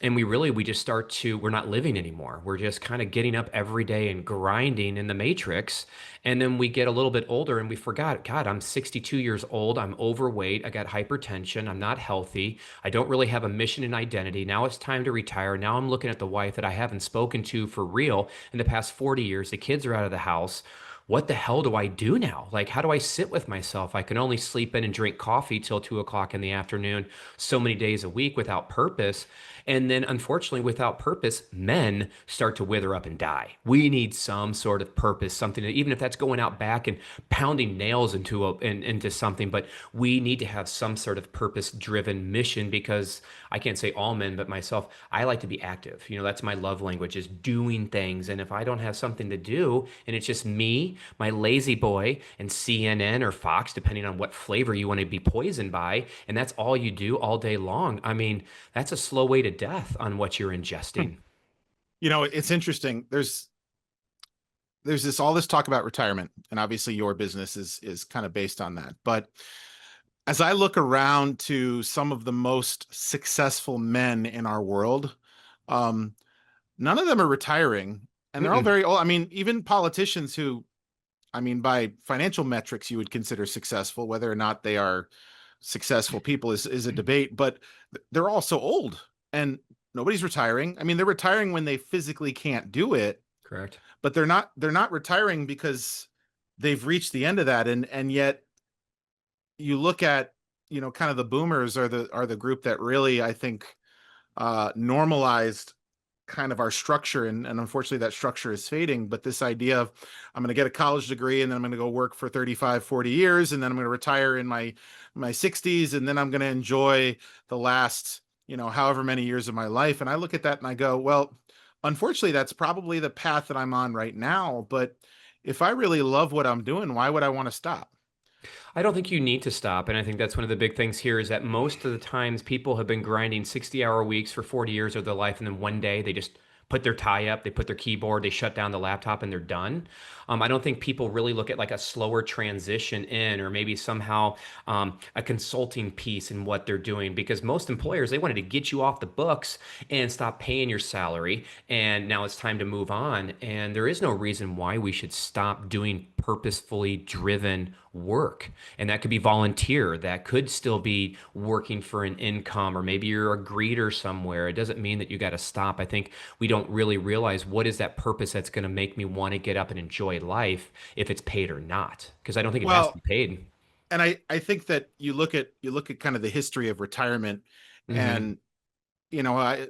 And we just we're not living anymore. We're just kind of getting up every day and grinding in the matrix. And then we get a little bit older and we forgot, God, I'm 62 years old. I'm overweight. I got hypertension. I'm not healthy. I don't really have a mission and identity. Now it's time to retire. Now I'm looking at the wife that I haven't spoken to for real in the past 40 years. The kids are out of the house. What the hell do I do now? Like, how do I sit with myself? I can only sleep in and drink coffee till 2 o'clock in the afternoon, so many days a week without purpose. And then, unfortunately, without purpose, men start to wither up and die. We need some sort of purpose, something that, even if that's going out back and pounding nails into something, but we need to have some sort of purpose-driven mission, because I can't say all men, but myself, I like to be active. That's my love language, is doing things. And if I don't have something to do, and it's just me, my lazy boy, and CNN or Fox, depending on what flavor you want to be poisoned by, and that's all you do all day long, I mean, that's a slow way to death on what you're ingesting. It's interesting. There's all this talk about retirement, and obviously your business is kind of based on that. But as I look around to some of the most successful men in our world, um, none of them are retiring, and they're all Mm-mm. very old. I mean, even politicians who, I mean, by financial metrics, you would consider successful. Whether or not they are successful people is a debate, but they're all so old, and nobody's retiring. I mean, they're retiring when they physically can't do it, Correct. but they're not retiring because they've reached the end of that. And yet you look at, kind of the boomers are the group that really, I think, normalized kind of our structure, and unfortunately that structure is fading. But this idea of I'm going to get a college degree and then I'm going to go work for 35, 40 years and then I'm going to retire in my 60s and then I'm going to enjoy the last, however many years of my life. And I look at that and I go, well, unfortunately that's probably the path that I'm on right now, but if I really love what I'm doing, why would I want to stop? I don't think you need to stop. And I think that's one of the big things here is that most of the times people have been grinding 60-hour weeks for 40 years of their life. And then one day they just put their tie up, they put their keyboard, they shut down the laptop and they're done. I don't think people really look at like a slower transition in or maybe somehow a consulting piece in what they're doing because most employers, they wanted to get you off the books and stop paying your salary. And now it's time to move on. And there is no reason why we should stop doing purposefully driven work. And that could be volunteer, that could still be working for an income, or maybe you're a greeter somewhere. It doesn't mean that you got to stop. I think we don't really realize what is that purpose that's going to make me want to get up and enjoy life if it's paid or not. Because I don't think it has to Well, be paid. and I think that you look at kind of the history of retirement, Hmm. and you know I,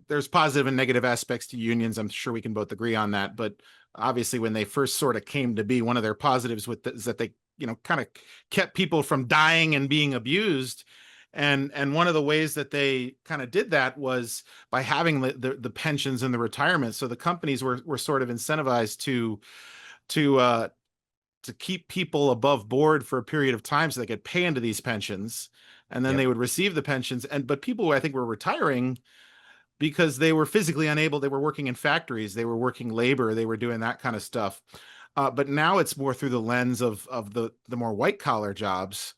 there's positive and negative aspects to unions. I'm sure we can both agree on that. But obviously, when they first sort of came to be, one of their positives is that they kind of kept people from dying and being abused. And one of the ways that they kind of did that was by having the pensions and the retirement. So the companies were sort of incentivized to uh, to keep people above board for a period of time so they could pay into these pensions, and then they Yep. would receive the pensions. But people who I think were retiring because they were physically unable. They were working in factories, they were working labor, they were doing that kind of stuff. But now it's more through the lens of the more white collar jobs.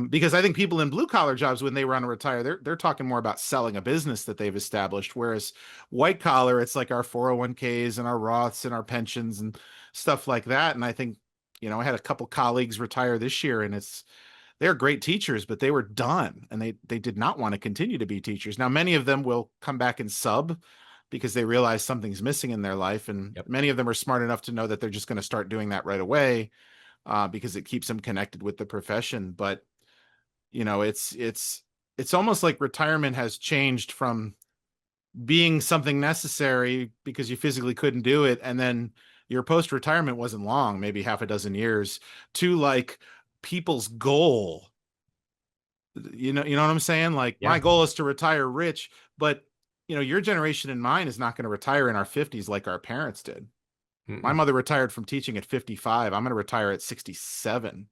Because I think people in blue collar jobs, when they want to retire, they're talking more about selling a business that they've established. Whereas white collar, it's like our 401ks and our Roths and our pensions and stuff like that. And I think, I had a couple colleagues retire this year, and they're great teachers, but they were done and they did not want to continue to be teachers. Now, many of them will come back and sub because they realize something's missing in their life, and Yep. many of them are smart enough to know that they're just going to start doing that right away, because it keeps them connected with the profession. But it's almost like retirement has changed from being something necessary because you physically couldn't do it, and then your post retirement wasn't long, maybe half a dozen years, to like people's goal. You know what I'm saying? Like, my Yeah. goal is to retire rich, but your generation and mine is not going to retire in our 50s like our parents did. My Mm-mm. mother retired from teaching at 55. I'm going to retire at 67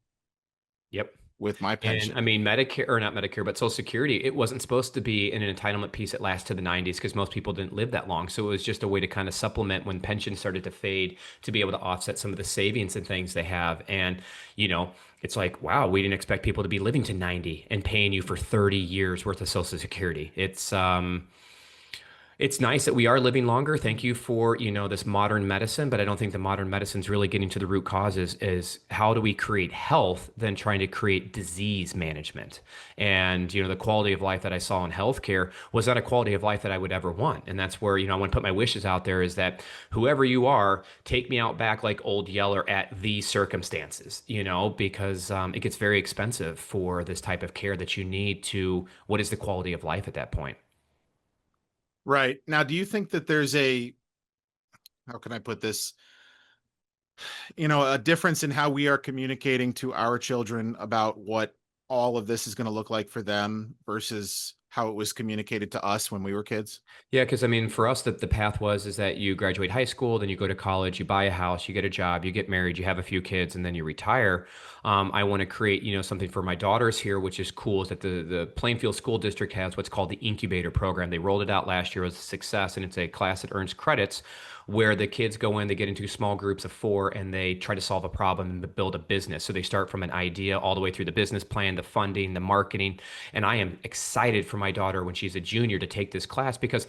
Yep. with my And I pension. mean, Medicare, or not Medicare, but Social Security, it wasn't supposed to be an entitlement piece that lasts to the 90s because most people didn't live that long. So it was just a way to kind of supplement when pensions started to fade to be able to offset some of the savings and things they have. And, you know, it's like, wow, we didn't expect people to be living to 90 and paying you for 30 years worth of Social Security. It's nice that we are living longer. Thank you for, this modern medicine, but I don't think the modern medicine's really getting to the root causes is how do we create health than trying to create disease management. And, the quality of life that I saw in healthcare was not a quality of life that I would ever want. And that's where, I want to put my wishes out there is that whoever you are, take me out back like old Yeller at these circumstances, because it gets very expensive for this type of care that you need to, what is the quality of life at that point? Right. Now, do you think that there's how can I put this? A difference in how we are communicating to our children about what all of this is going to look like for them versus how it was communicated to us when we were kids? Yeah, because I mean, for us, the path was is that you graduate high school, then you go to college, you buy a house, you get a job, you get married, you have a few kids, and then you retire. I want to create, something for my daughters here, which is cool, is that the Plainfield School District has what's called the incubator program. They rolled it out last year, it was a success, and it's a class that earns credits where the kids go in, they get into small groups of four, and they try to solve a problem and build a business. So they start from an idea all the way through the business plan, the funding, the marketing. And I am excited for my daughter when she's a junior to take this class because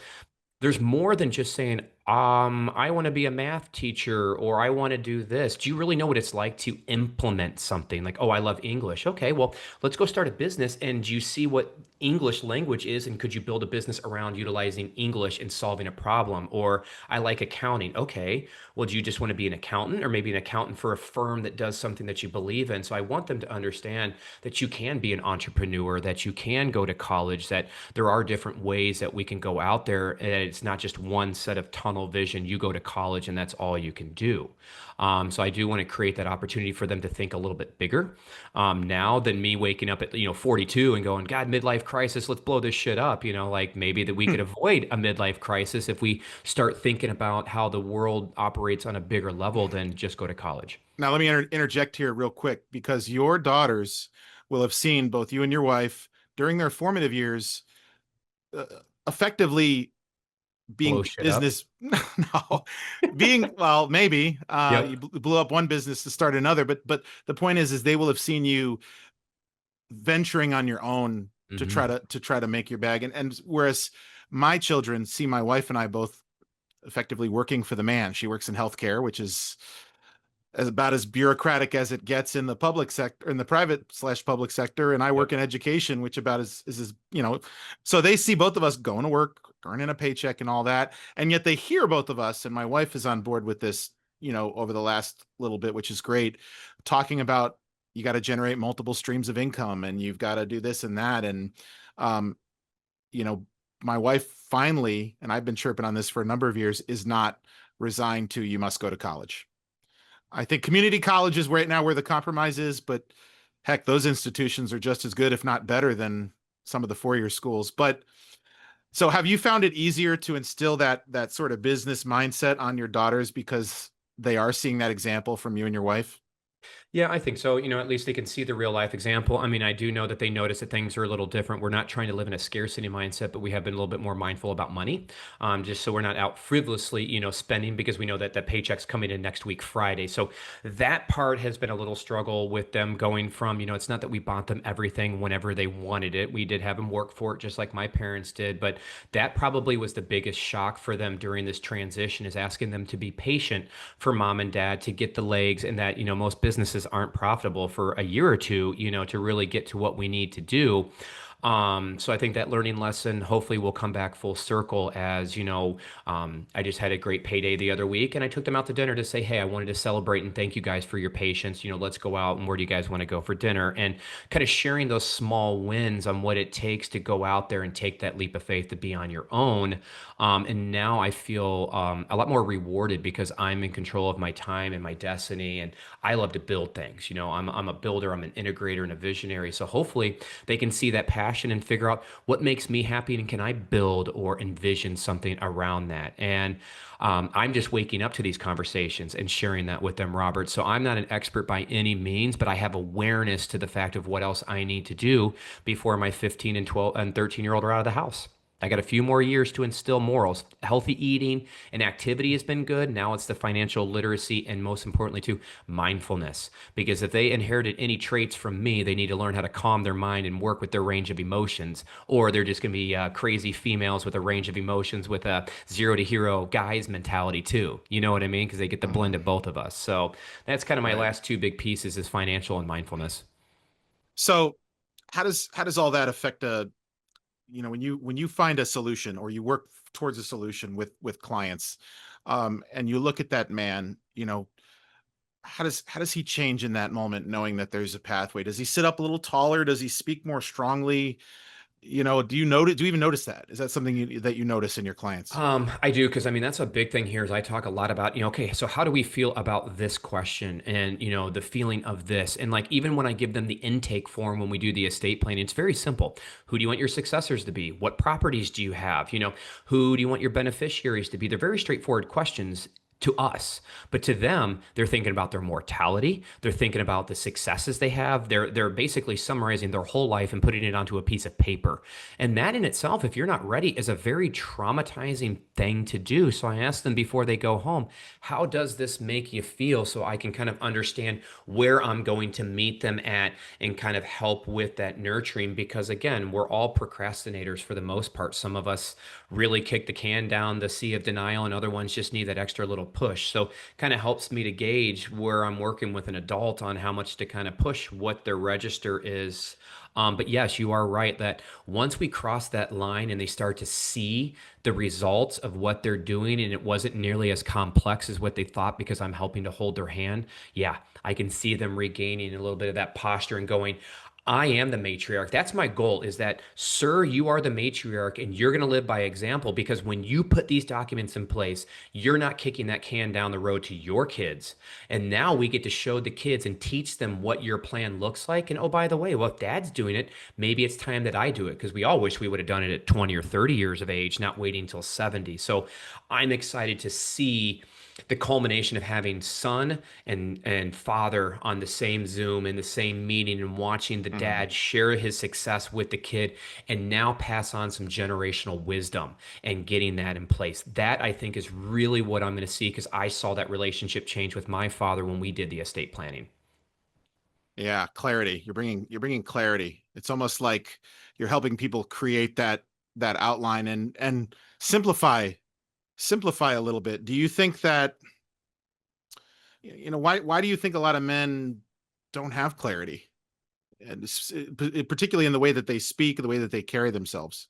there's more than just saying, I want to be a math teacher or I want to do this. Do you really know what it's like to implement something? Like, oh, I love English. Okay, well, let's go start a business. And do you see what English language is? And could you build a business around utilizing English and solving a problem? Or I like accounting. Okay, well, do you just want to be an accountant or maybe an accountant for a firm that does something that you believe in? So I want them to understand that you can be an entrepreneur, that you can go to college, that there are different ways that we can go out there. And it's not just one set of tunnel vision. You go to college and that's all you can do. So I do want to create that opportunity for them to think a little bit bigger now than me waking up at 42 and going, God, midlife crisis, let's blow this shit up. Like maybe that we could avoid a midlife crisis if we start thinking about how the world operates on a bigger level than just go to college. Now, let me interject here real quick because your daughters will have seen both you and your wife during their formative years uh, effectively Blow being shit up. business no being well maybe you Yep. blew up one business to start another, but the point is they will have seen you venturing on your own to try Hmm. to make your bag, and whereas my children see my wife and I both effectively working for the man. She works in healthcare, which is about as bureaucratic as it gets in the public sector, in the private/public sector, and I Yep. work in education, which about as so they see both of us going to work, earning a paycheck and all that, and yet they hear both of us, and my wife is on board with this, over the last little bit, which is great, talking about you got to generate multiple streams of income and you've got to do this and that, and um you know my wife finally, and I've been chirping on this for a number of years, is not resigned to you must go to college. I think community college is right now where the compromise is, but heck, those institutions are just as good, if not better, than some of the four-year schools. But so have you found it easier to instill that sort of business mindset on your daughters because they are seeing that example from you and your wife? Yeah, I think so. At least they can see the real life example. I mean, I do know that they notice that things are a little different. We're not trying to live in a scarcity mindset, but we have been a little bit more mindful about money, just so we're not out frivolously, spending because we know that the paycheck's coming in next week, Friday. So that part has been a little struggle with them going from, it's not that we bought them everything whenever they wanted it. We did have them work for it, just like my parents did. But that probably was the biggest shock for them during this transition is asking them to be patient for mom and dad to get the legs and that, most businesses aren't profitable for a year or two, to really get to what we need to do. So I think that learning lesson hopefully will come back full circle as, I just had a great payday the other week and I took them out to dinner to say, hey, I wanted to celebrate and thank you guys for your patience. Let's go out and where do you guys want to go for dinner? And kind of sharing those small wins on what it takes to go out there and take that leap of faith to be on your own. And now I feel a lot more rewarded because I'm in control of my time and my destiny. And I love to build things. I'm a builder, I'm an integrator and a visionary. So hopefully they can see that passion and figure out what makes me happy and can I build or envision something around that. And I'm just waking up to these conversations and sharing that with them, Robert. So I'm not an expert by any means, but I have awareness to the fact of what else I need to do before my 15 and 12 and 13-year-old are out of the house. I got a few more years to instill morals. Healthy eating and activity has been good. Now it's the financial literacy and most importantly too, mindfulness. Because if they inherited any traits from me, they need to learn how to calm their mind and work with their range of emotions. Or they're just going to be crazy females with a range of emotions with a zero to hero guys mentality too. You know what I mean? Because they get the blend Mhm. of both of us. So that's kind of my Right. last two big pieces is financial and mindfulness. So how does all that affect when you find a solution or you work towards a solution with clients, and you look at that man, how does he change in that moment knowing that there's a pathway? Does he sit up a little taller? Does he speak more strongly? Do you even notice that? Is that something that you notice in your clients? I do because I mean that's a big thing here is I talk a lot about, okay, so how do we feel about this question and the feeling of this? And like even when I give them the intake form when we do the estate planning, it's very simple. Who do you want your successors to be? What properties do you have? Who do you want your beneficiaries to be? They're very straightforward questions. to us, but to them they're thinking about their mortality, they're thinking about the successes they have, they're basically summarizing their whole life and putting it onto a piece of paper. And that in itself, if you're not ready, is a very traumatizing thing to do. So I asked them before they go home, how does this make you feel, so I can kind of understand where I'm going to meet them at and kind of help with that nurturing. Because again, we're all procrastinators for the most part. Some of us really kick the can down the sea of denial, and other ones just need that extra little push. So kind of helps me to gauge where I'm working with an adult on how much to kind of push what their register is. But yes, you are right that once we cross that line and they start to see the results of what they're doing, and it wasn't nearly as complex as what they thought because I'm helping to hold their hand, yeah, I can see them regaining a little bit of that posture and going, I am the matriarch. That's my goal, is that, sir, you are the matriarch and you're going to live by example, because when you put these documents in place, you're not kicking that can down the road to your kids. And now we get to show the kids and teach them what your plan looks like. And oh, by the way, well, if dad's doing it, maybe it's time that I do it, because we all wish we would have done it at 20 or 30 years of age, not waiting until 70. So I'm excited to see the culmination of having son and father on the same Zoom in the same meeting, and watching the Mhm. dad share his success with the kid and now pass on some generational wisdom and getting that in place. That I think is really what I'm going to see, because I saw that relationship change with my father when we did the estate planning. Yeah, clarity. You're bringing clarity. It's almost like you're helping people create that outline and simplify a little bit. Do you think that, why do you think a lot of men don't have clarity? And particularly in the way that they speak, the way that they carry themselves.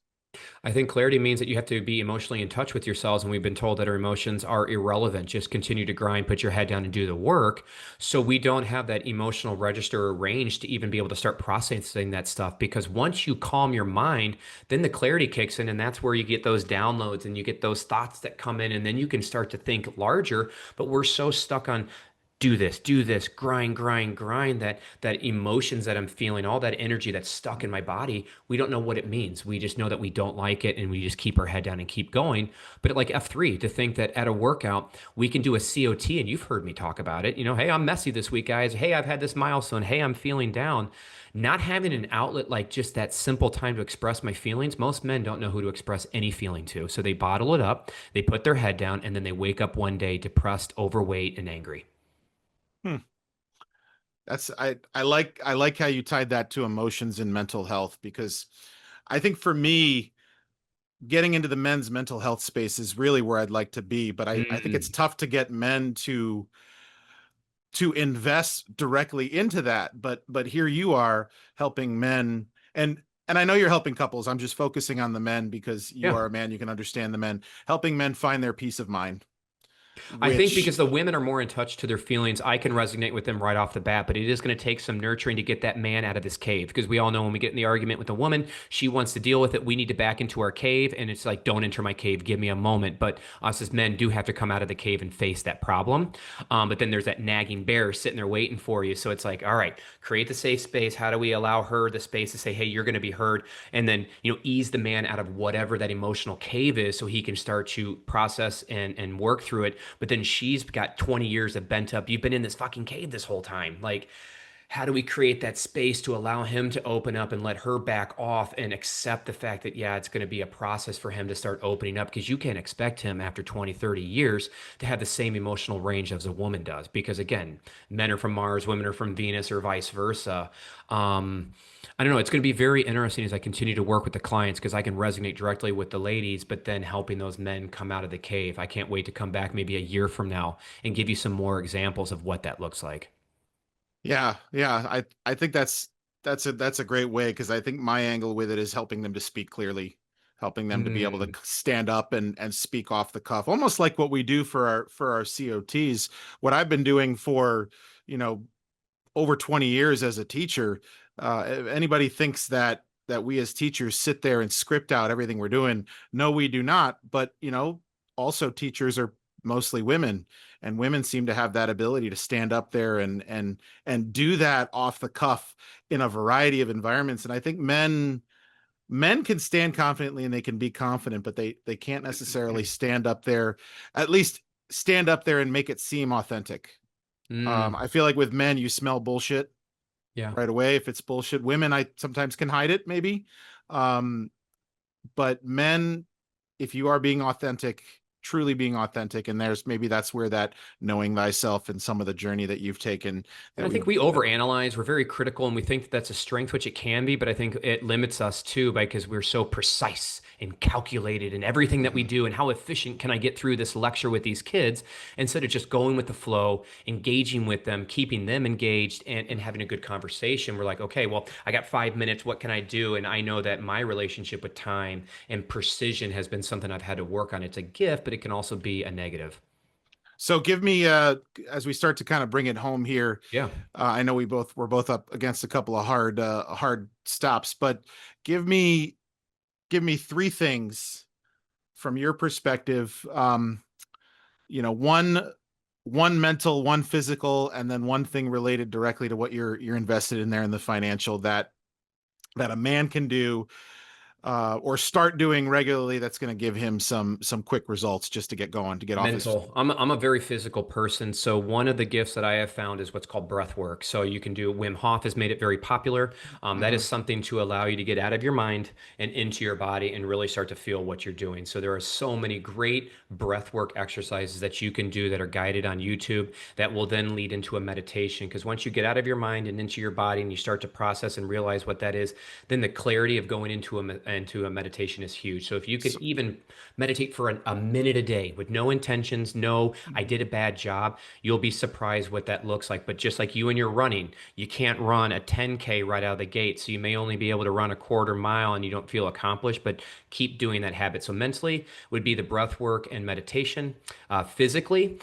I think clarity means that you have to be emotionally in touch with yourselves. And we've been told that our emotions are irrelevant. Just continue to grind, put your head down, and do the work. So we don't have that emotional register or range to even be able to start processing that stuff. Because once you calm your mind, then the clarity kicks in. And that's where you get those downloads and you get those thoughts that come in. And then you can start to think larger. But we're so stuck on do this, grind, grind, grind, that emotions that I'm feeling, all that energy that's stuck in my body, we don't know what it means. We just know that we don't like it, and we just keep our head down and keep going. But like F3, to think that at a workout we can do a COT, and you've heard me talk about it. Hey, I'm messy this week, guys. Hey, I've had this milestone. Hey, I'm feeling down. Not having an outlet like just that simple time to express my feelings. Most men don't know who to express any feeling to. So they bottle it up, they put their head down, and then they wake up one day depressed, overweight, and angry. Hmm. I like how you tied that to emotions and mental health, because I think for me, getting into the men's mental health space is really where I'd like to be. But I think it's Mm. tough to get men to invest directly into that. But here you are helping men, and I know you're helping couples. I'm just focusing on the men because you Yeah. are a man, you can understand the men, helping men find their peace of mind, I think which because the women are more in touch to their feelings, I can resonate with them right off the bat. But it is going to take some nurturing to get that man out of this cave. Because we all know when we get in the argument with a woman, she wants to deal with it. We need to back into our cave. And it's like, don't enter my cave. Give me a moment. But us as men do have to come out of the cave and face that problem. But then there's that nagging bear sitting there waiting for you. So it's like, all right, create the safe space. How do we allow her the space to say, hey, you're going to be heard? And then, ease the man out of whatever that emotional cave is, so he can start to process and work through it. But then she's got 20 years of bent up. You've been in this fucking cave this whole time. Like, how do we create that space to allow him to open up and let her back off and accept the fact that, yeah, it's going to be a process for him to start opening up? Because you can't expect him after 20, 30 years to have the same emotional range as a woman does. Because again, men are from Mars, women are from Venus, or vice versa. I don't know. It's going to be very interesting as I continue to work with the clients, because I can resonate directly with the ladies, but then helping those men come out of the cave. I can't wait to come back maybe a year from now and give you some more examples of what that looks like. yeah, I think that's a great way, because I think my angle with it is helping them to speak clearly, helping them to be able to Mm, stand up and speak off the cuff, almost like what we do for our COTs. What I've been doing for, you know, over 20 years as a teacher. If anybody thinks that we as teachers sit there and script out everything we're doing, no, we do not. But also teachers are mostly women, and women seem to have that ability to stand up there and do that off the cuff in a variety of environments. And I think men can stand confidently and they can be confident, but they can't necessarily stand up there, at least stand up there and make it seem authentic. Mm, I feel like with men, you smell bullshit yeah. right away if it's bullshit. Women, I sometimes can hide it, maybe. Um, but men, if you are being authentic, truly being authentic, and there's maybe that's where that knowing thyself and some of the journey that you've taken And that I we think we overanalyze. We're very critical, and we think that that's a strength, which it can be. But I think it limits us too, because we're so precise and calculated in everything that we Mhm. do. And how efficient can I get through this lecture with these kids instead of just going with the flow, engaging with them, keeping them engaged, and having a good conversation? We're like, okay, well, I got 5 minutes. What can I do? And I know that my relationship with time and precision has been something I've had to work on. It's a gift, but it can also be a negative. So give me as we start to kind of bring it home here. Yeah. I know we're both up against a couple of hard stops, but give me give me three things from your perspective. One mental, one physical, and then one thing related directly to what you're invested in there in the financial that a man can do or start doing regularly that's going to give him some quick results just to get going, to get off his. Mental. I'm a very physical person. So one of the gifts that I have found is what's called breath work. So you can do Wim Hof has made it very popular. That is Mhm. something to allow you to get out of your mind and into your body and really start to feel what you're doing. So there are so many great breath work exercises that you can do that are guided on YouTube that will then lead into a meditation. Because once you get out of your mind and into your body and you start to process and realize what that is, then the clarity of going into a meditation is huge. So if you could So, even meditate for a minute a day with no intentions, no, I did a bad job, you'll be surprised what that looks like. But just like you and your running, you can't run a 10K right out of the gate. So you may only be able to run a quarter mile and you don't feel accomplished, but keep doing that habit. So mentally would be the breath work and meditation. Physically,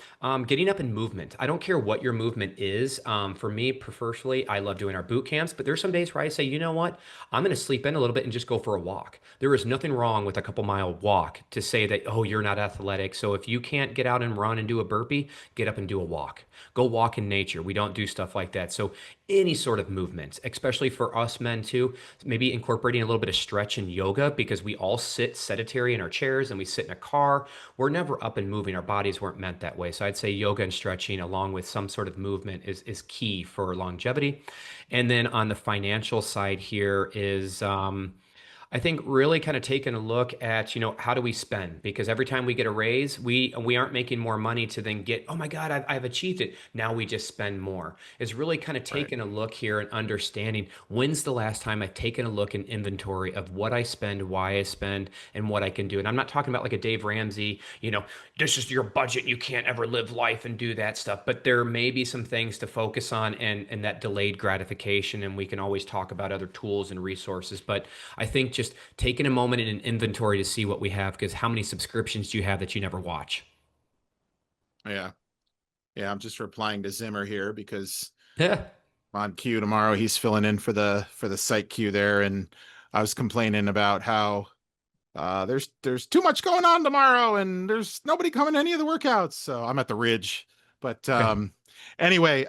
getting up in movement. I don't care what your movement is. For me, personally, I love doing our boot camps, but there's some days where I say, you know what? I'm going to sleep in a little bit and just go for a walk. There is nothing wrong with a couple mile walk to say that, oh, you're not athletic. So if you can't get out and run and do a burpee, get up and do a walk. Go walk in nature. We don't do stuff like that. So any sort of movement, especially for us men too, maybe incorporating a little bit of stretch and yoga because we all sit sedentary in our chairs and we sit in a car. We're never up and moving. Our bodies weren't meant that way. So I'd say yoga and stretching along with some sort of movement is key for longevity. And then on the financial side here is I think really kind of taking a look at, how do we spend? Because every time we get a raise, we aren't making more money to then get, oh my God, I've achieved it. Now we just spend more. It's really kind of right. taking a look here and understanding when's the last time I've taken a look in inventory of what I spend, why I spend, and what I can do. And I'm not talking about like a Dave Ramsey, this is your budget. You can't ever live life and do that stuff. But there may be some things to focus on and that delayed gratification. And we can always talk about other tools and resources. But I think just taking a moment in an inventory to see what we have, because how many subscriptions do you have that you never watch? Yeah. Yeah. I'm just replying to Zimmer here because Yeah. on Q tomorrow, he's filling in for the site Q there. And I was complaining about how there's too much going on tomorrow and there's nobody coming to any of the workouts. So I'm at the Ridge. But Okay. anyway,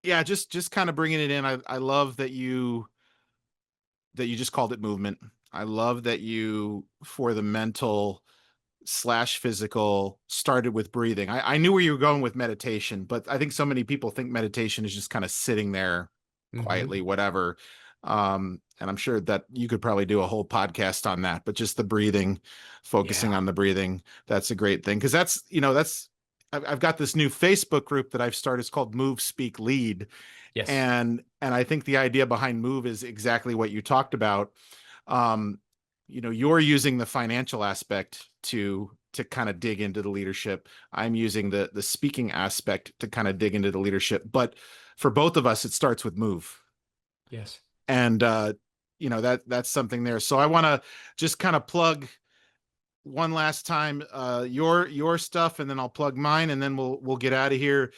yeah, just kind of bringing it in. I love that you just called it movement. I love that you, for the mental slash physical, started with breathing. I knew where you were going with meditation, but I think so many people think meditation is just kind of sitting there quietly, Hmm. whatever. And I'm sure that you could probably do a whole podcast on that, but just the breathing, focusing Yeah. on the breathing, that's a great thing. Cause I've got this new Facebook group that I've started. It's called Move, Speak, Lead, Yes. and I think the idea behind Move is exactly what you talked about. um you're using the financial aspect to kind of dig into the leadership. I'm using the speaking aspect to kind of dig into the leadership, but for both of us it starts with Move. Yes. And that's something there. So I want to just kind of plug one last time your stuff, and then I'll plug mine, and then we'll get out of here.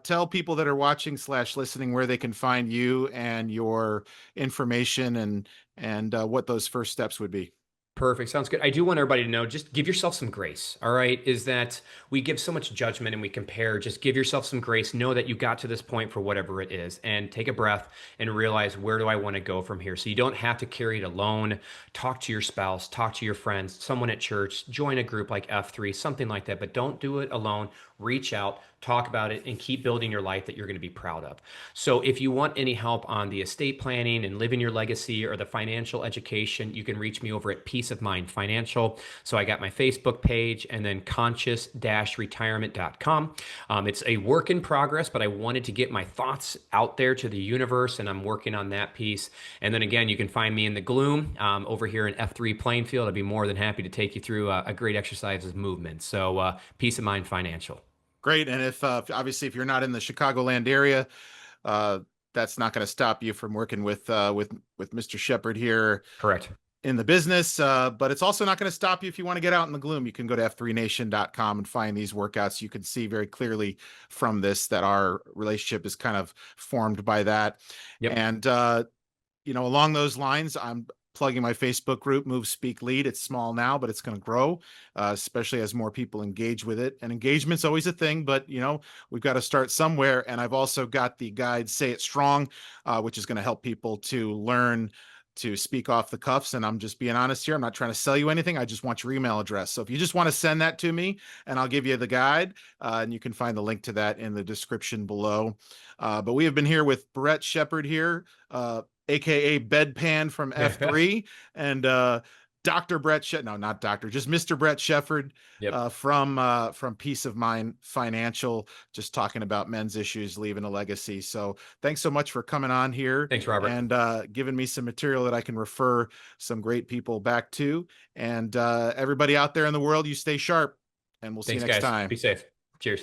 Tell people that are watching slash listening where they can find you and your information, and what those first steps would be. Perfect. Sounds good. I do want everybody to know, just give yourself some grace. All right. Is that we give so much judgment and we compare. Just give yourself some grace. Know that you got to this point for whatever it is, and take a breath and realize, where do I want to go from here? So you don't have to carry it alone. Talk to your spouse, talk to your friends, someone at church, join a group like F3, something like that. But don't do it alone. Reach out, talk about it, and keep building your life that you're going to be proud of. So if you want any help on the estate planning and living your legacy or the financial education, you can reach me over at Peace of Mind Financial. So I got my Facebook page, and then conscious-retirement.com. It's a work in progress, but I wanted to get my thoughts out there to the universe, and I'm working on that piece. And then again, you can find me in the gloom over here in F3 Plainfield. I'd be more than happy to take you through a great exercise of movement. So Peace of Mind Financial. Great. And if obviously if you're not in the Chicagoland area, uh, that's not going to stop you from working with Mr. Shepard here Correct. in the business. But it's also not going to stop you if you want to get out in the gloom. You can go to f3nation.com and find these workouts. You can see very clearly from this that our relationship is kind of formed by that. Yep. And along those lines, I'm plugging my Facebook group, Move, Speak, Lead. It's small now, but it's going to grow, especially as more people engage with it. And engagement's always a thing, but we've got to start somewhere. And I've also got the guide, Say It Strong, which is going to help people to learn to speak off the cuffs. And I'm just being honest here. I'm not trying to sell you anything. I just want your email address. So if you just want to send that to me, and I'll give you the guide, and you can find the link to that in the description below. But we have been here with Brett Shepard here, aka Bedpan from F3, and Dr. Brett no, not Doctor, just Mr. Brett Shepard Yep. from Peace of Mind Financial, just talking about men's issues, leaving a legacy. So thanks so much for coming on here Thanks, Robert. and giving me some material that I can refer some great people back to. And everybody out there in the world, you stay sharp, and we'll see you Thanks, next guys. time. Be safe. Cheers.